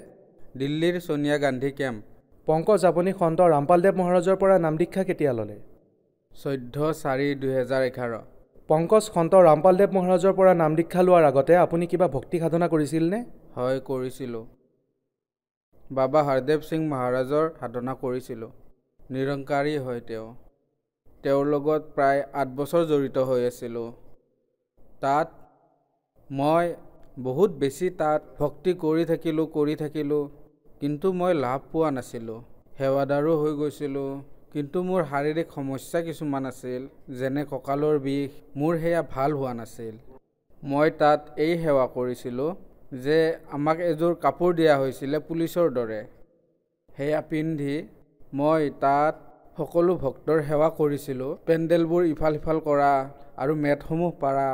দিল্লীৰ সোনিয়া গান্ধী কেম্প। পংকজ আপুনি সন্ত ৰামপালদেৱ মহাৰাজৰ পৰা নাম দীক্ষা কেতিয়া ল'লে? 14/4/2011। পংকজ সন্ত ৰামপালদেৱ মহাৰাজৰ পৰা নাম দীক্ষা লোৱাৰ আগতে আপুনি কিবা ভক্তি সাধনা কৰিছিলনে? হয়, কৰিছিলোঁ। বাবা হৰদেৱ সিং মহাৰাজৰ সাধনা কৰিছিলোঁ। নিৰংকাৰী হয় তেওঁ। তেওঁৰ লগত প্ৰায় 8 বছৰ জড়িত হৈ আছিলোঁ। তাত মই বহুত বেছি ভক্তি কৰি থাকিলোঁ, কিন্তু মই লাভ পোৱা নাছিলোঁ। সেৱাদাৰো হৈ গৈছিলোঁ, কিন্তু মোৰ শাৰীৰিক সমস্যা কিছুমান আছিল, যেনে কঁকালৰ বিষ, মোৰ সেয়া ভাল হোৱা নাছিল। মই তাত এই সেৱা কৰিছিলোঁ যে আমাক এযোৰ কাপোৰ দিয়া হৈছিলে পুলিচৰ দৰে। সেয়া পিন্ধি মই তাত সকলো ভক্তৰ সেৱা কৰিছিলোঁ। পেণ্ডেলবোৰ ইফাল সিফাল কৰা আৰু মেটসমূহ পাৰা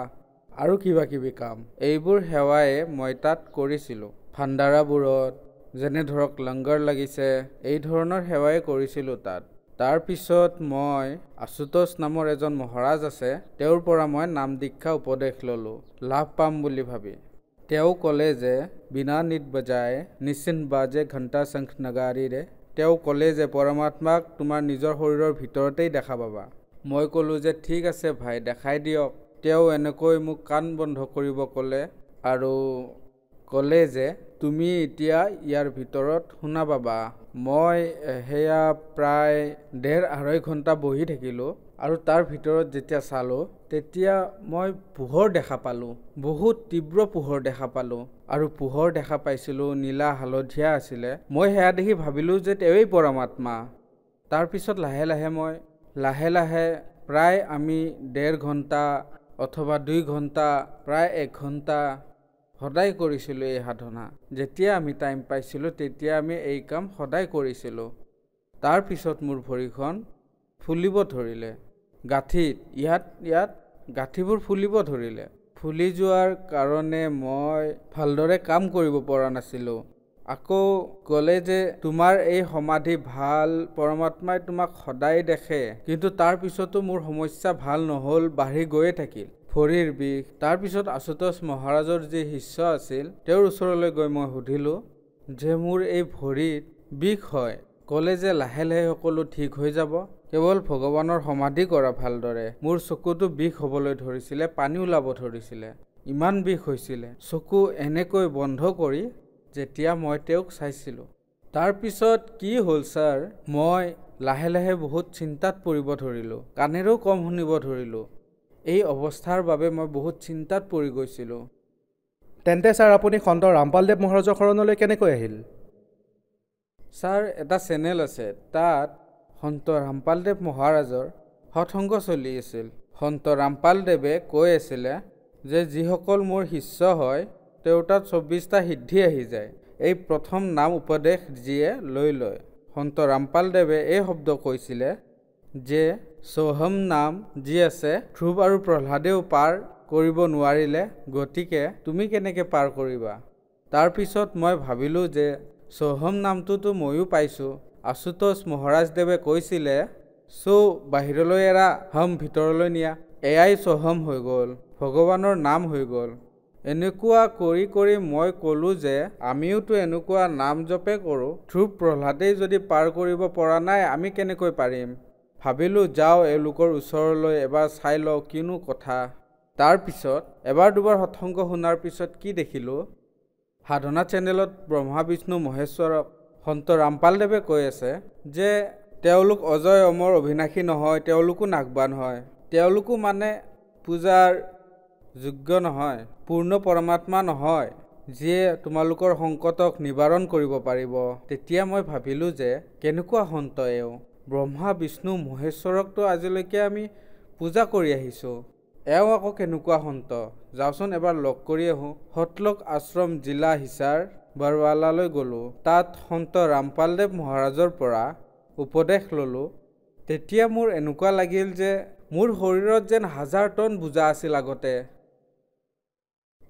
আৰু কিবা কিবি কাম, এইবোৰ সেৱাই মই তাত কৰিছিলোঁ। ভাণ্ডাৰাবোৰত যেনে ধৰক লংগৰ লাগিছে, এই ধৰণৰ সেৱাই কৰিছিলোঁ তাত। তাৰপিছত মই আশুতোষ নামৰ এজন মহাৰাজ আছে, তেওঁৰ পৰা মই নাম দীক্ষা উপদেশ ল'লোঁ, লাভ পাম বুলি ভাবি। তেওঁ ক'লে যে বিনা নিত বজায় নিশ্চিন্ত বাজে ঘণ্টা শংখ নগাৰীৰে। তেওঁ ক'লে যে পৰমাত্মাক তোমাৰ নিজৰ শৰীৰৰ ভিতৰতেই দেখা পাবা। মই ক'লোঁ যে ঠিক আছে ভাই, দেখাই দিয়ক। তেওঁ এনেকৈ মোক কাণ বন্ধ কৰিব ক'লে আৰু ক'লে যে তুমি এতিয়া ইয়াৰ ভিতৰত শুনা পাবা। মই সেয়া প্ৰায় 1.5-2.5 ঘণ্টা বহি থাকিলোঁ আৰু তাৰ ভিতৰত যেতিয়া চালোঁ, তেতিয়া মই পোহৰ দেখা পালোঁ, বহুত তীব্ৰ পোহৰ দেখা পালোঁ। আৰু পোহৰ দেখা পাইছিলোঁ নীলা হালধীয়া আছিলে। মই সেয়া দেখি ভাবিলোঁ যে তেওঁৱেই পৰমাত্মা। তাৰপিছত লাহে লাহে প্ৰায় আমি 1.5 ঘণ্টা অথবা 2 ঘণ্টা, প্ৰায় 1 ঘণ্টা সদায় কৰিছিলোঁ এই সাধনা। যেতিয়া আমি টাইম পাইছিলোঁ তেতিয়া আমি এই কাম সদায় কৰিছিলোঁ। তাৰপিছত মোৰ ভৰিখন ফুলিব ধৰিলে, গাঁঠিত ইয়াত গাঁঠিবোৰ ফুলিব ধৰিলে। ফুলি যোৱাৰ কাৰণে মই ভালদৰে কাম কৰিব পৰা নাছিলোঁ। আকৌ ক'লে যে তোমাৰ এই সমাধি ভাল, পৰমাত্মাই তোমাক সদায় দেখে। কিন্তু তাৰপিছতো মোৰ সমস্যা ভাল নহ'ল, বাঢ়ি গৈয়ে থাকিল। ভৰিৰ বিষ। তাৰপিছত আশুতোষ মহাৰাজৰ যি শিষ্য আছিল, তেওঁৰ ওচৰলৈ গৈ মই সুধিলোঁ যে মোৰ এই ভৰিত বিষ হয়। ক'লে যে লাহে লাহে সকলো ঠিক হৈ যাব, কেৱল ভগৱানৰ সমাধি কৰা ভালদৰে। মোৰ চকুতো বিষ হ'বলৈ ধৰিছিলে, পানী ওলাব ধৰিছিলে, ইমান বিষ হৈছিলে। চকু এনেকৈ বন্ধ কৰি যেতিয়া মই তেওঁক চাইছিলোঁ, তাৰপিছত কি হ'ল ছাৰ, মই লাহে লাহে বহুত চিন্তাত পৰিব ধৰিলোঁ, কাণেৰেও কম শুনিব ধৰিলোঁ। এই অৱস্থাৰ বাবে মই বহুত চিন্তাত পৰি গৈছিলোঁ। তেন্তে ছাৰ আপুনি সন্ত ৰামপালদেৱ মহাৰাজৰ শৰণলৈ কেনেকৈ আহিল? ছাৰ, এটা চেনেল আছে, তাত সন্ত ৰামপালদেৱ মহাৰাজৰ সৎসংগ চলি আছিল। সন্ত ৰামপালদেৱে কৈ আছিলে যে যিসকল মোৰ শিষ্য হয় তেওঁৰ তাত 24টা সিদ্ধি আহি যায়, এই প্ৰথম নাম উপদেশ যিয়ে লৈ লয়। সন্ত ৰামপালদেৱে এই শব্দ কৈছিলে যে সোহম নাম যি আছে, ধ্ৰুৱ আৰু প্ৰহ্লাদেও পাৰ কৰিব নোৱাৰিলে, গতিকে তুমি কেনেকৈ পাৰ কৰিবা? তাৰপিছত মই ভাবিলোঁ যে সোহম নামটোতো ময়ো পাইছোঁ। আশুতোষ মহাৰাজদেৱে কৈছিলে বাহিৰলৈ এৰা, হম ভিতৰলৈ নিয়া। এয়াই সোহম হৈ গ'ল, ভগৱানৰ নাম হৈ গ'ল। এনেকুৱা কৰি কৰি মই ক'লোঁ যে আমিওতো এনেকুৱা নাম জপে কৰোঁ, ধ্ৰুৱ প্ৰহ্লাদেই যদি পাৰ কৰিব পৰা নাই, আমি কেনেকৈ পাৰিম? ভাবিলোঁ যাওঁ এওঁলোকৰ ওচৰলৈ এবাৰ চাই লওঁ কিনো কথা। তাৰপিছত এবাৰ দুবাৰ সৎসংগ শুনাৰ পিছত কি দেখিলোঁ, সাধনা চেনেলত ব্ৰহ্মা বিষ্ণু মহেশ্বৰক সন্ত ৰামপালদেৱে কৈ আছে যে তেওঁলোক অজয় অমৰ অবিনাশী নহয়, তেওঁলোকো নাগবান হয়, তেওঁলোকো মানে পূজাৰ যোগ্য নহয়, পূৰ্ণ পৰমাত্মা নহয়, যিয়ে তোমালোকৰ সংকটক নিবাৰণ কৰিব পাৰিব। তেতিয়া মই ভাবিলোঁ যে কেনেকুৱা সন্ত এওঁ, ব্ৰহ্মা বিষ্ণু মহেশ্বৰকতো আজিলৈকে আমি পূজা কৰি আহিছোঁ, এওঁ আকৌ কেনেকুৱা সন্ত, যাওঁচোন এবাৰ লগ কৰি আহোঁ। সতলোক আশ্ৰম জিলা হিছাৰ বৰৱালালৈ গ'লোঁ। তাত সন্ত ৰামপালদেৱ মহাৰাজৰ পৰা উপদেশ ল'লোঁ। তেতিয়া মোৰ এনেকুৱা লাগিল যে মোৰ শৰীৰত যেন 1000 টন বোজা আছিল আগতে,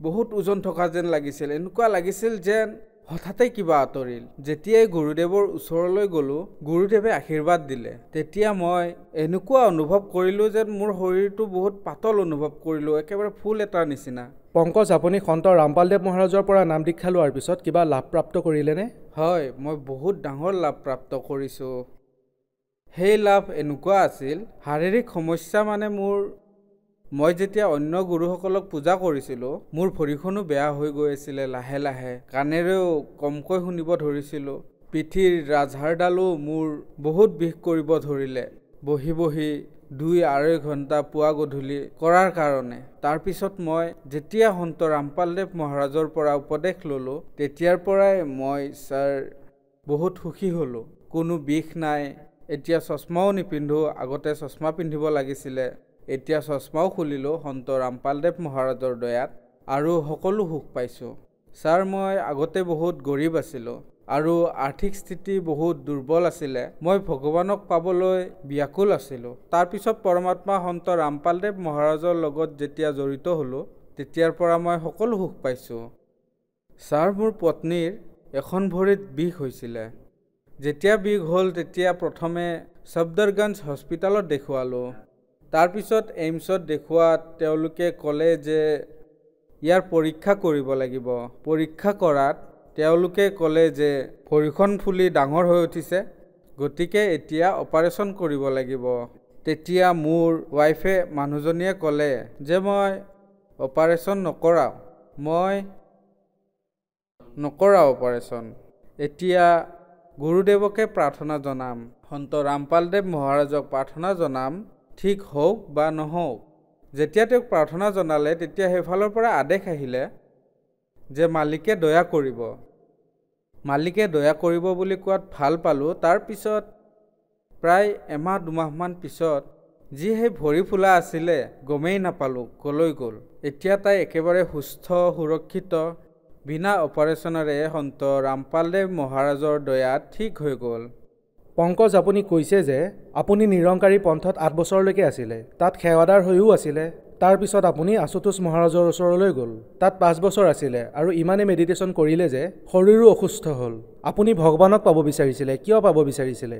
বহুত ওজন থকা যেন লাগিছিল। এনেকুৱা লাগিছিল যেন হঠাতে কিবা আঁতৰিল। যেতিয়াই গুৰুদেৱৰ ওচৰলৈ গ'লোঁ, গুৰুদেৱে আশীৰ্বাদ দিলে। তেতিয়া মই এনেকুৱা অনুভৱ কৰিলোঁ যেন মোৰ শৰীৰটো বহুত পাতল অনুভৱ কৰিলোঁ, একেবাৰে ফুল এটাৰ নিচিনা। পংকজ, আপুনি সন্ত ৰামপালদেৱ মহাৰাজৰ পৰা নাম দীক্ষা লোৱাৰ পিছত কিবা লাভপ্ৰাপ্ত কৰিলেনে? হয়, মই বহুত ডাঙৰ লাভ প্ৰাপ্ত কৰিছোঁ। সেই লাভ এনেকুৱা আছিল, শাৰীৰিক সমস্যা মানে মই যেতিয়া অন্য গুৰুসকলক পূজা কৰিছিলোঁ, মোৰ ভৰিখনো বেয়া হৈ গৈ আছিলে লাহে লাহে। কাণেৰেও কমকৈ শুনিব ধৰিছিলোঁ। পিঠিৰ ৰাজহাড়ডালো মোৰ বহুত বিষ কৰিব ধৰিলে। বহি বহি 2-2.5 ঘণ্টা পুৱা গধূলি কৰাৰ কাৰণে। তাৰপিছত মই যেতিয়া সন্ত ৰামপালদেৱ মহাৰাজৰ পৰা উপদেশ ল'লোঁ, তেতিয়াৰ পৰাই মই ছাৰ বহুত সুখী হ'লোঁ। কোনো বিষ নাই। এতিয়া চশমাও নিপিন্ধোঁ, আগতে চশমা পিন্ধিব লাগিছিলে। এতিয়া চশমাও খুলিলোঁ সন্ত ৰামপালদেৱ মহাৰাজৰ দয়াত, আৰু সকলো সুখ পাইছোঁ। ছাৰ, মই আগতে বহুত গৰীব আছিলোঁ আৰু আৰ্থিক স্থিতি বহুত দুৰ্বল আছিলে। মই ভগৱানক পাবলৈ ব্যাকুল আছিলোঁ। তাৰপিছত পৰমাত্মা সন্ত ৰামপালদেৱ মহাৰাজৰ লগত যেতিয়া জড়িত হ'লোঁ, তেতিয়াৰ পৰা মই সকলো সুখ পাইছোঁ। ছাৰ, মোৰ পত্নীৰ এখন ভৰিত বিষ হৈছিলে। যেতিয়া বিষ হ'ল তেতিয়া প্ৰথমে ছফদৰগঞ্জ হস্পিটালত দেখুৱালোঁ। তাৰপিছত এইমছত দেখুৱাত তেওঁলোকে ক'লে যে ইয়াৰ পৰীক্ষা কৰিব লাগিব। পৰীক্ষা কৰাত তেওঁলোকে ক'লে যে ভৰিখন ফুলি ডাঙৰ হৈ উঠিছে, গতিকে এতিয়া অপাৰেশ্যন কৰিব লাগিব। তেতিয়া মোৰ ৱাইফে মানুহজনীয়ে ক'লে যে মই অপাৰেশ্যন নকৰাওঁ, মই নকৰাওঁ অপাৰেশ্যন। এতিয়া গুৰুদেৱকে প্ৰাৰ্থনা জনাম, সন্ত ৰামপালদেৱ মহাৰাজক প্ৰাৰ্থনা জনাম, ঠিক হওক বা নহওক। যেতিয়া তেওঁক প্ৰাৰ্থনা জনালে, তেতিয়া সেইফালৰ পৰা আদেশ আহিলে যে মালিকে দয়া কৰিব। মালিকে দয়া কৰিব বুলি কোৱাত ভাল পালোঁ। তাৰপিছত প্ৰায় 1-2 মাহমান পিছত যি সেই ভৰি ফুলা আছিলে, গমেই নাপালোঁ ক'লৈ গ'ল। এতিয়া তাই একেবাৰে সুস্থ, সুৰক্ষিত, বিনা অপাৰেশ্যনেৰে সন্ত ৰামপালদেৱ মহাৰাজৰ দয়াত ঠিক হৈ গ'ল। পংকজ, আপুনি কৈছে যে আপুনি নিৰংকাৰী পন্থত 8 বছৰলৈকে আছিলে, তাত সেৱাদাৰ হৈও আছিলে। তাৰপিছত আপুনি আশুতোষ মহাৰাজৰ ওচৰলৈ গ'ল, তাত 5 বছৰ আছিলে আৰু ইমানেই মেডিটেশ্যন কৰিলে যে শৰীৰো অসুস্থ হ'ল। আপুনি ভগৱানক পাব বিচাৰিছিলে, কিয় পাব বিচাৰিছিলে?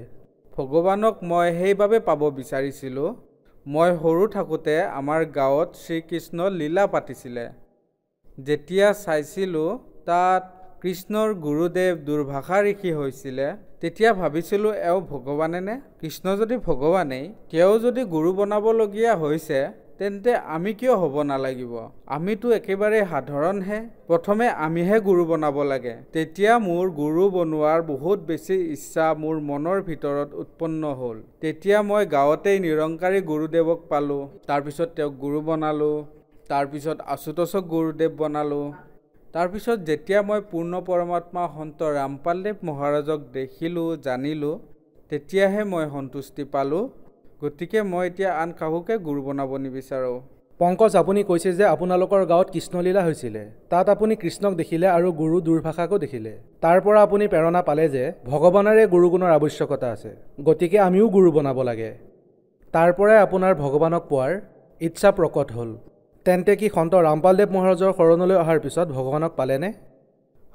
ভগৱানক মই সেইবাবে পাব বিচাৰিছিলোঁ, মই সৰু থাকোঁতে আমাৰ গাঁৱত শ্ৰীকৃষ্ণ লীলা পাতিছিলে। যেতিয়া চাইছিলোঁ তাত কৃষ্ণৰ গুৰুদেৱ দুৰ্ভাষা ঋষি হৈছিলে, তেতিয়া ভাবিছিলোঁ এওঁ ভগৱানেনে? কৃষ্ণ যদি ভগৱানেই, তেওঁ যদি গুৰু বনাবলগীয়া হৈছে, তেন্তে আমি কিয় হ'ব নালাগিব? আমিতো একেবাৰে সাধাৰণহে। প্ৰথমে আমিহে গুৰু বনাব লাগে। তেতিয়া মোৰ গুৰু বনোৱাৰ বহুত বেছি ইচ্ছা মোৰ মনৰ ভিতৰত উৎপন্ন হ'ল। তেতিয়া মই গাঁৱতেই নিৰংকাৰী গুৰুদেৱক পালোঁ। তাৰপিছত তেওঁক গুৰু বনালোঁ। তাৰপিছত আশুতোষক গুৰুদেৱ বনালোঁ। তাৰপিছত যেতিয়া মই পূৰ্ণ পৰমাত্মা সন্ত ৰামপালদেৱ মহাৰাজক দেখিলোঁ, জানিলোঁ, তেতিয়াহে মই সন্তুষ্টি পালোঁ। গতিকে মই এতিয়া আন কাকোকে গুৰু বনাব নিবিচাৰোঁ। পংকজ, আপুনি কৈছে যে আপোনালোকৰ গাঁৱত কৃষ্ণলীলা হৈছিলে, তাত আপুনি কৃষ্ণক দেখিলে আৰু গুৰু দুৰ্ভাষাকো দেখিলে। তাৰ পৰা আপুনি প্ৰেৰণা পালে যে ভগৱানৰে গুৰুগুণৰ আৱশ্যকতা আছে, গতিকে আমিও গুৰু বনাব লাগে। তাৰ পৰাই আপোনাৰ ভগৱানক পোৱাৰ ইচ্ছা প্ৰকট হ'ল। তেন্তে কি সন্ত ৰামপালদেৱ মহাৰাজৰ শৰণলৈ অহাৰ পিছত ভগৱানক পালেনে?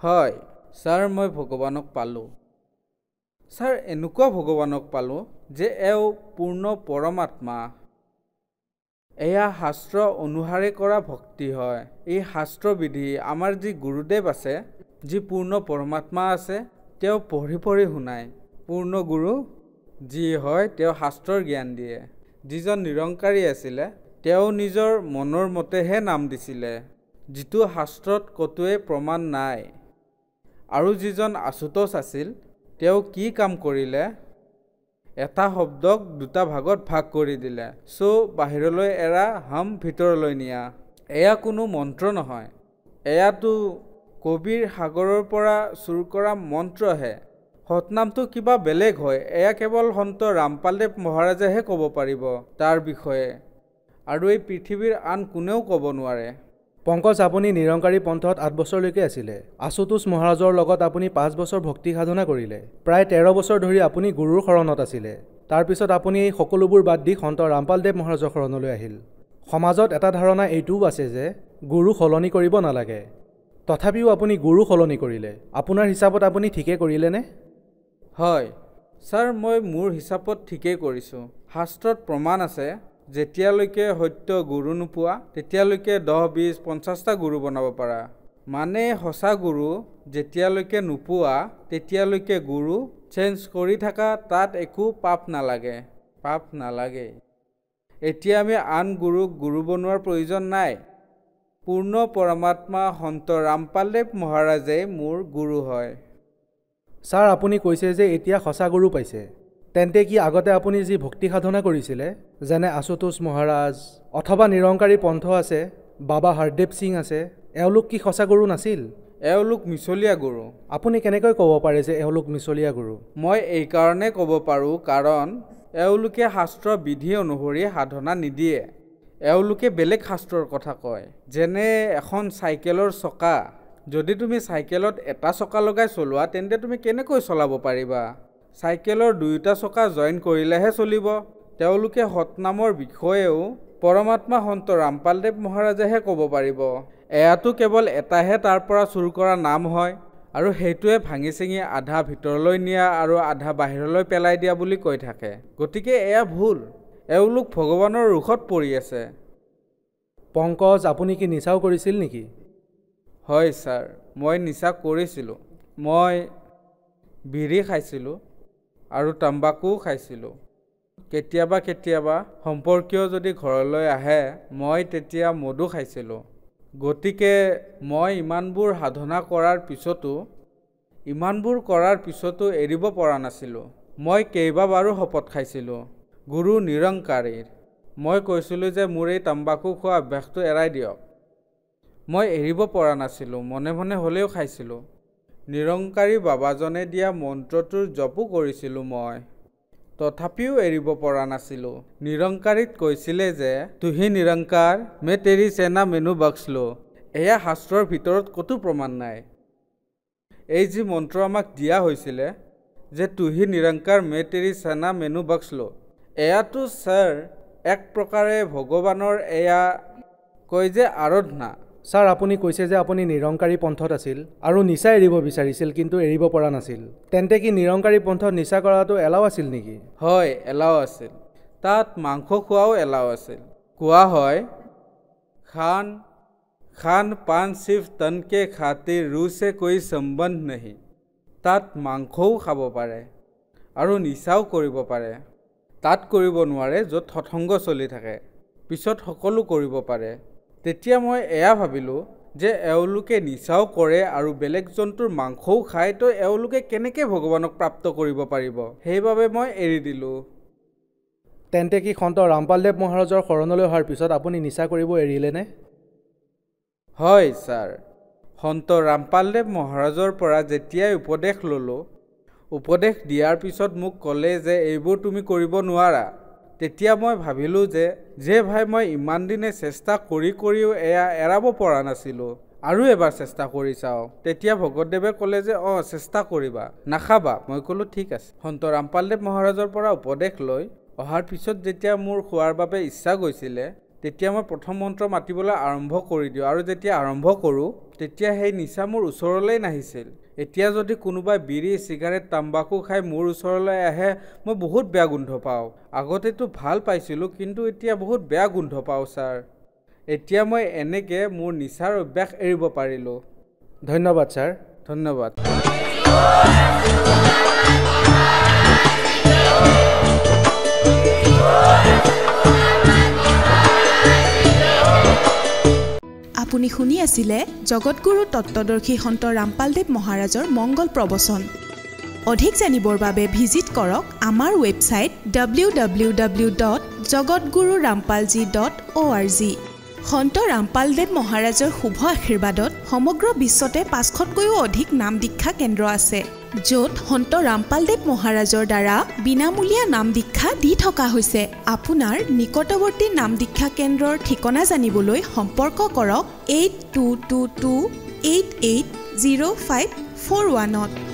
হয় ছাৰ, মই ভগৱানক পালোঁ। ছাৰ, এনেকুৱা ভগৱানক পালোঁ যে এওঁ পূৰ্ণ পৰমাত্মা। এয়া শাস্ত্ৰ অনুসাৰে কৰা ভক্তি হয়। এই শাস্ত্ৰবিধি আমাৰ যি গুৰুদেৱ আছে, যি পূৰ্ণ পৰমাত্মা আছে, তেওঁ পঢ়ি পঢ়ি শুনায়। পূৰ্ণ গুৰু যি হয়, তেওঁ শাস্ত্ৰৰ জ্ঞান দিয়ে। যিজন নিৰংকাৰী আছিলে, তেওঁ নিজৰ মনৰ মতেহে নাম দিছিলে, যিটো শাস্ত্ৰত ক'তোৱে প্ৰমাণ নাই। আৰু যিজন আশুতোষ আছিল, তেওঁ কি কাম কৰিলে? এটা শব্দক 2টা ভাগত ভাগ কৰি দিলে। বাহিৰলৈ এৰা, হাম ভিতৰলৈ নিয়া। এয়া কোনো মন্ত্ৰ নহয়, এয়াতো কবিৰ সাগৰৰ পৰা চুৰ কৰা মন্ত্ৰহে। সতনামটো কিবা বেলেগ হয়, এয়া কেৱল সন্ত ৰামপালদেৱ মহাৰাজেহে ক'ব পাৰিব তাৰ বিষয়ে, আৰু এই পৃথিৱীৰ আন কোনেও ক'ব নোৱাৰে। পংকজ, আপুনি নিৰংকাৰী পন্থত 8 বছৰলৈকে আছিলে। আশুতোষ মহাৰাজৰ লগত আপুনি 5 বছৰ ভক্তি সাধনা কৰিলে। প্ৰায় 13 বছৰ ধৰি আপুনি গুৰুৰ শৰণত আছিলে। তাৰপিছত আপুনি এই সকলোবোৰ বাদ দি সন্ত ৰামপালদেৱ মহাৰাজৰ শৰণলৈ আহিল। সমাজত এটা ধাৰণা এইটোও আছে যে গুৰু সলনি কৰিব নালাগে। তথাপিও আপুনি গুৰু সলনি কৰিলে আপোনাৰ হিচাপত আপুনি ঠিকে কৰিলেনে হয় ছাৰ মই মোৰ হিচাপত ঠিকেই কৰিছোঁ শাস্ত্ৰত প্ৰমাণ আছে যেতিয়ালৈকে সত্য গুৰু নোপোৱা তেতিয়ালৈকে 10-20-50টা গুৰু বনাব পাৰা মানে সঁচা গুৰু যেতিয়ালৈকে নোপোৱা তেতিয়ালৈকে গুৰু চেঞ্জ কৰি থাকা তাত একো পাপ নালাগে এতিয়া আমি আন গুৰুক গুৰু বনোৱাৰ প্ৰয়োজন নাই পূৰ্ণ পৰমাত্মা সন্ত ৰামপালদেৱ মহাৰাজে মোৰ গুৰু হয় ছাৰ আপুনি কৈছে যে এতিয়া সঁচা গুৰু পাইছে তেন্তে কি আগতে আপুনি যি ভক্তি সাধনা কৰিছিলে যেনে আশুতোষ মহাৰাজ অথবা নিৰংকাৰী পন্থ আছে বাবা হৰদেৱ সিং আছে এওঁলোক কি সঁচা গুৰু নাছিল এওঁলোক মিছলীয়া গুৰু আপুনি কেনেকৈ ক'ব পাৰে যে এওঁলোক মিছলীয়া গুৰু মই এইকাৰণে ক'ব পাৰোঁ কাৰণ এওঁলোকে শাস্ত্ৰ বিধি অনুসৰি সাধনা নিদিয়ে এওঁলোকে বেলেগ শাস্ত্ৰৰ কথা কয় যেনে এখন চাইকেলৰ চকা যদি তুমি চাইকেলত এটা চকা লগাই চলোৱা তেন্তে তুমি কেনেকৈ চলাব পাৰিবা চাইকেলৰ দুয়োটা চকা জইন কৰিলেহে চলিব তেওঁলোকে সতনামৰ বিষয়েও পৰমাত্মা সন্ত ৰামপালদেৱ মহাৰাজেহে ক'ব পাৰিব এয়াতো কেৱল এটাহে তাৰ পৰা চুৰ কৰা নাম হয় আৰু সেইটোৱে ভাঙি চিঙি আধা ভিতৰলৈ নিয়া আৰু আধা বাহিৰলৈ পেলাই দিয়া বুলি কৈ থাকে গতিকে এয়া ভুল এওঁলোক ভগৱানৰ ৰোষত পৰি আছে পংকজ আপুনি কি নিচাও কৰিছিল নেকি হয় ছাৰ মই নিচা কৰিছিলোঁ মই বিড়ি খাইছিলোঁ আৰু তাম্বাকুও খাইছিলোঁ কেতিয়াবা সম্পৰ্কীয় যদি ঘৰলৈ আহে মই তেতিয়া মদো খাইছিলোঁ গতিকে মই ইমানবোৰ সাধনা কৰাৰ পিছতো এৰিব পৰা নাছিলোঁ মই কেইবাবাৰো শপত খাইছিলোঁ গুৰু নিৰংকাৰীৰ মই কৈছিলোঁ যে মোৰ এই তাম্বাকু খোৱা অভ্যাসটো এৰাই দিয়ক মই এৰিব পৰা নাছিলোঁ মনে মনে হ'লেও খাইছিলোঁ নিৰংকাৰী বাবাজনে দিয়া মন্ত্ৰটোৰ জপো কৰিছিলোঁ মই তথাপিও এৰিব পৰা নাছিলোঁ নিৰংকাৰীত কৈছিলে যে তুহি নিৰংকাৰ মে তেৰি সেনা মেনু বক্সলো এয়া শাস্ত্ৰৰ ভিতৰত ক'তো প্ৰমাণ নাই এই যি মন্ত্ৰ আমাক দিয়া হৈছিলে যে তুহি নিৰংকাৰ মে তেৰি সেনা মেনু বক্সলো এয়াতো ছাৰ এক প্ৰকাৰে ভগৱানৰ এয়া কয় যে আৰাধনা ছাৰ আপুনি কৈছে যে আপুনি নিৰংকাৰী পন্থত আছিল আৰু নিচা এৰিব বিচাৰিছিল কিন্তু এৰিব পৰা নাছিল তেন্তে কি নিৰংকাৰী পন্থত নিচা কৰাটো এলাও আছিল নেকি হয় এলাও আছিল তাত মাংস খোৱাও এলাও আছিল কোৱা হয় খান পান সিফ তন কে খাতিৰ ৰুহ সে কোই সম্বন্ধ নেহি তাত মাংসও খাব পাৰে আৰু নিচাও কৰিব পাৰে তাত কৰিব নোৱাৰে য'ত সৎসংগ চলি থাকে পিছত সকলো কৰিব পাৰে তেতিয়া মই এয়া ভাবিলোঁ যে এওঁলোকে নিচাও কৰে আৰু বেলেগ জন্তুৰ মাংসও খায় তো এওঁলোকে কেনেকৈ ভগৱানক প্ৰাপ্ত কৰিব পাৰিব সেইবাবে মই এৰি দিলোঁ তেন্তে কি সন্ত ৰামপালদেৱ মহাৰাজৰ শৰণলৈ অহাৰ পিছত আপুনি নিচা কৰিব এৰিলেনে হয় ছাৰ সন্ত ৰামপালদেৱ মহাৰাজৰ পৰা যেতিয়াই উপদেশ ল'লোঁ উপদেশ দিয়াৰ পিছত মোক ক'লে যে এইবোৰ তুমি কৰিব নোৱাৰা তেতিয়া মই ভাবিলোঁ যে ভাই মই ইমান দিনে চেষ্টা কৰিও এয়া এৰাব পৰা নাছিলোঁ আৰু এবাৰ চেষ্টা কৰি চাওঁ তেতিয়া ভগতদেৱে ক'লে যে চেষ্টা কৰিবা নাখাবা মই ক'লোঁ ঠিক আছে সন্ত ৰামপালদেৱ মহাৰাজৰ পৰা উপদেশ লৈ অহাৰ পিছত যেতিয়া মোৰ খোৱাৰ বাবে ইচ্ছা গৈছিলে তেতিয়া মই প্ৰথম মন্ত্ৰ মাতিবলৈ আৰম্ভ কৰি দিওঁ আৰু যেতিয়া আৰম্ভ কৰোঁ তেতিয়া সেই নিচা মোৰ ওচৰলৈ নাহিছিল এতিয়া যদি কোনোবাই বিড়ি চিগাৰেট তাম্বাকু খাই মোৰ ওচৰলৈ আহে মই বহুত বেয়া গোন্ধ পাওঁ আগতেতো ভাল পাইছিলোঁ কিন্তু এতিয়া বহুত বেয়া গোন্ধ পাওঁ ছাৰ এতিয়া মই এনেকৈ মোৰ নিচাৰ অভ্যাস এৰিব পাৰিলোঁ ধন্যবাদ ছাৰ ধন্যবাদ আপুনি শুনি আছিলে জগতগুৰু তত্ত্বদৰ্শী সন্ত ৰামপালদেৱ মহাৰাজৰ মংগল প্ৰবচন অধিক জানিবৰ বাবে ভিজিট কৰক আমাৰ ৱেবছাইট www.jagatgururampalji.org সন্ত ৰামপালদেৱ মহাৰাজৰ শুভ আশীৰ্বাদত সমগ্ৰ বিশ্বতে 500তকৈও অধিক নাম দীক্ষা কেন্দ্ৰ আছে য'ত সন্ত ৰামপালদেৱ মহাৰাজৰ দ্বাৰা বিনামূলীয়া নাম দীক্ষা দি থকা হৈছে আপোনাৰ নিকটৱৰ্তী নাম দীক্ষা কেন্দ্ৰৰ ঠিকনা জানিবলৈ সম্পৰ্ক কৰক 8222880541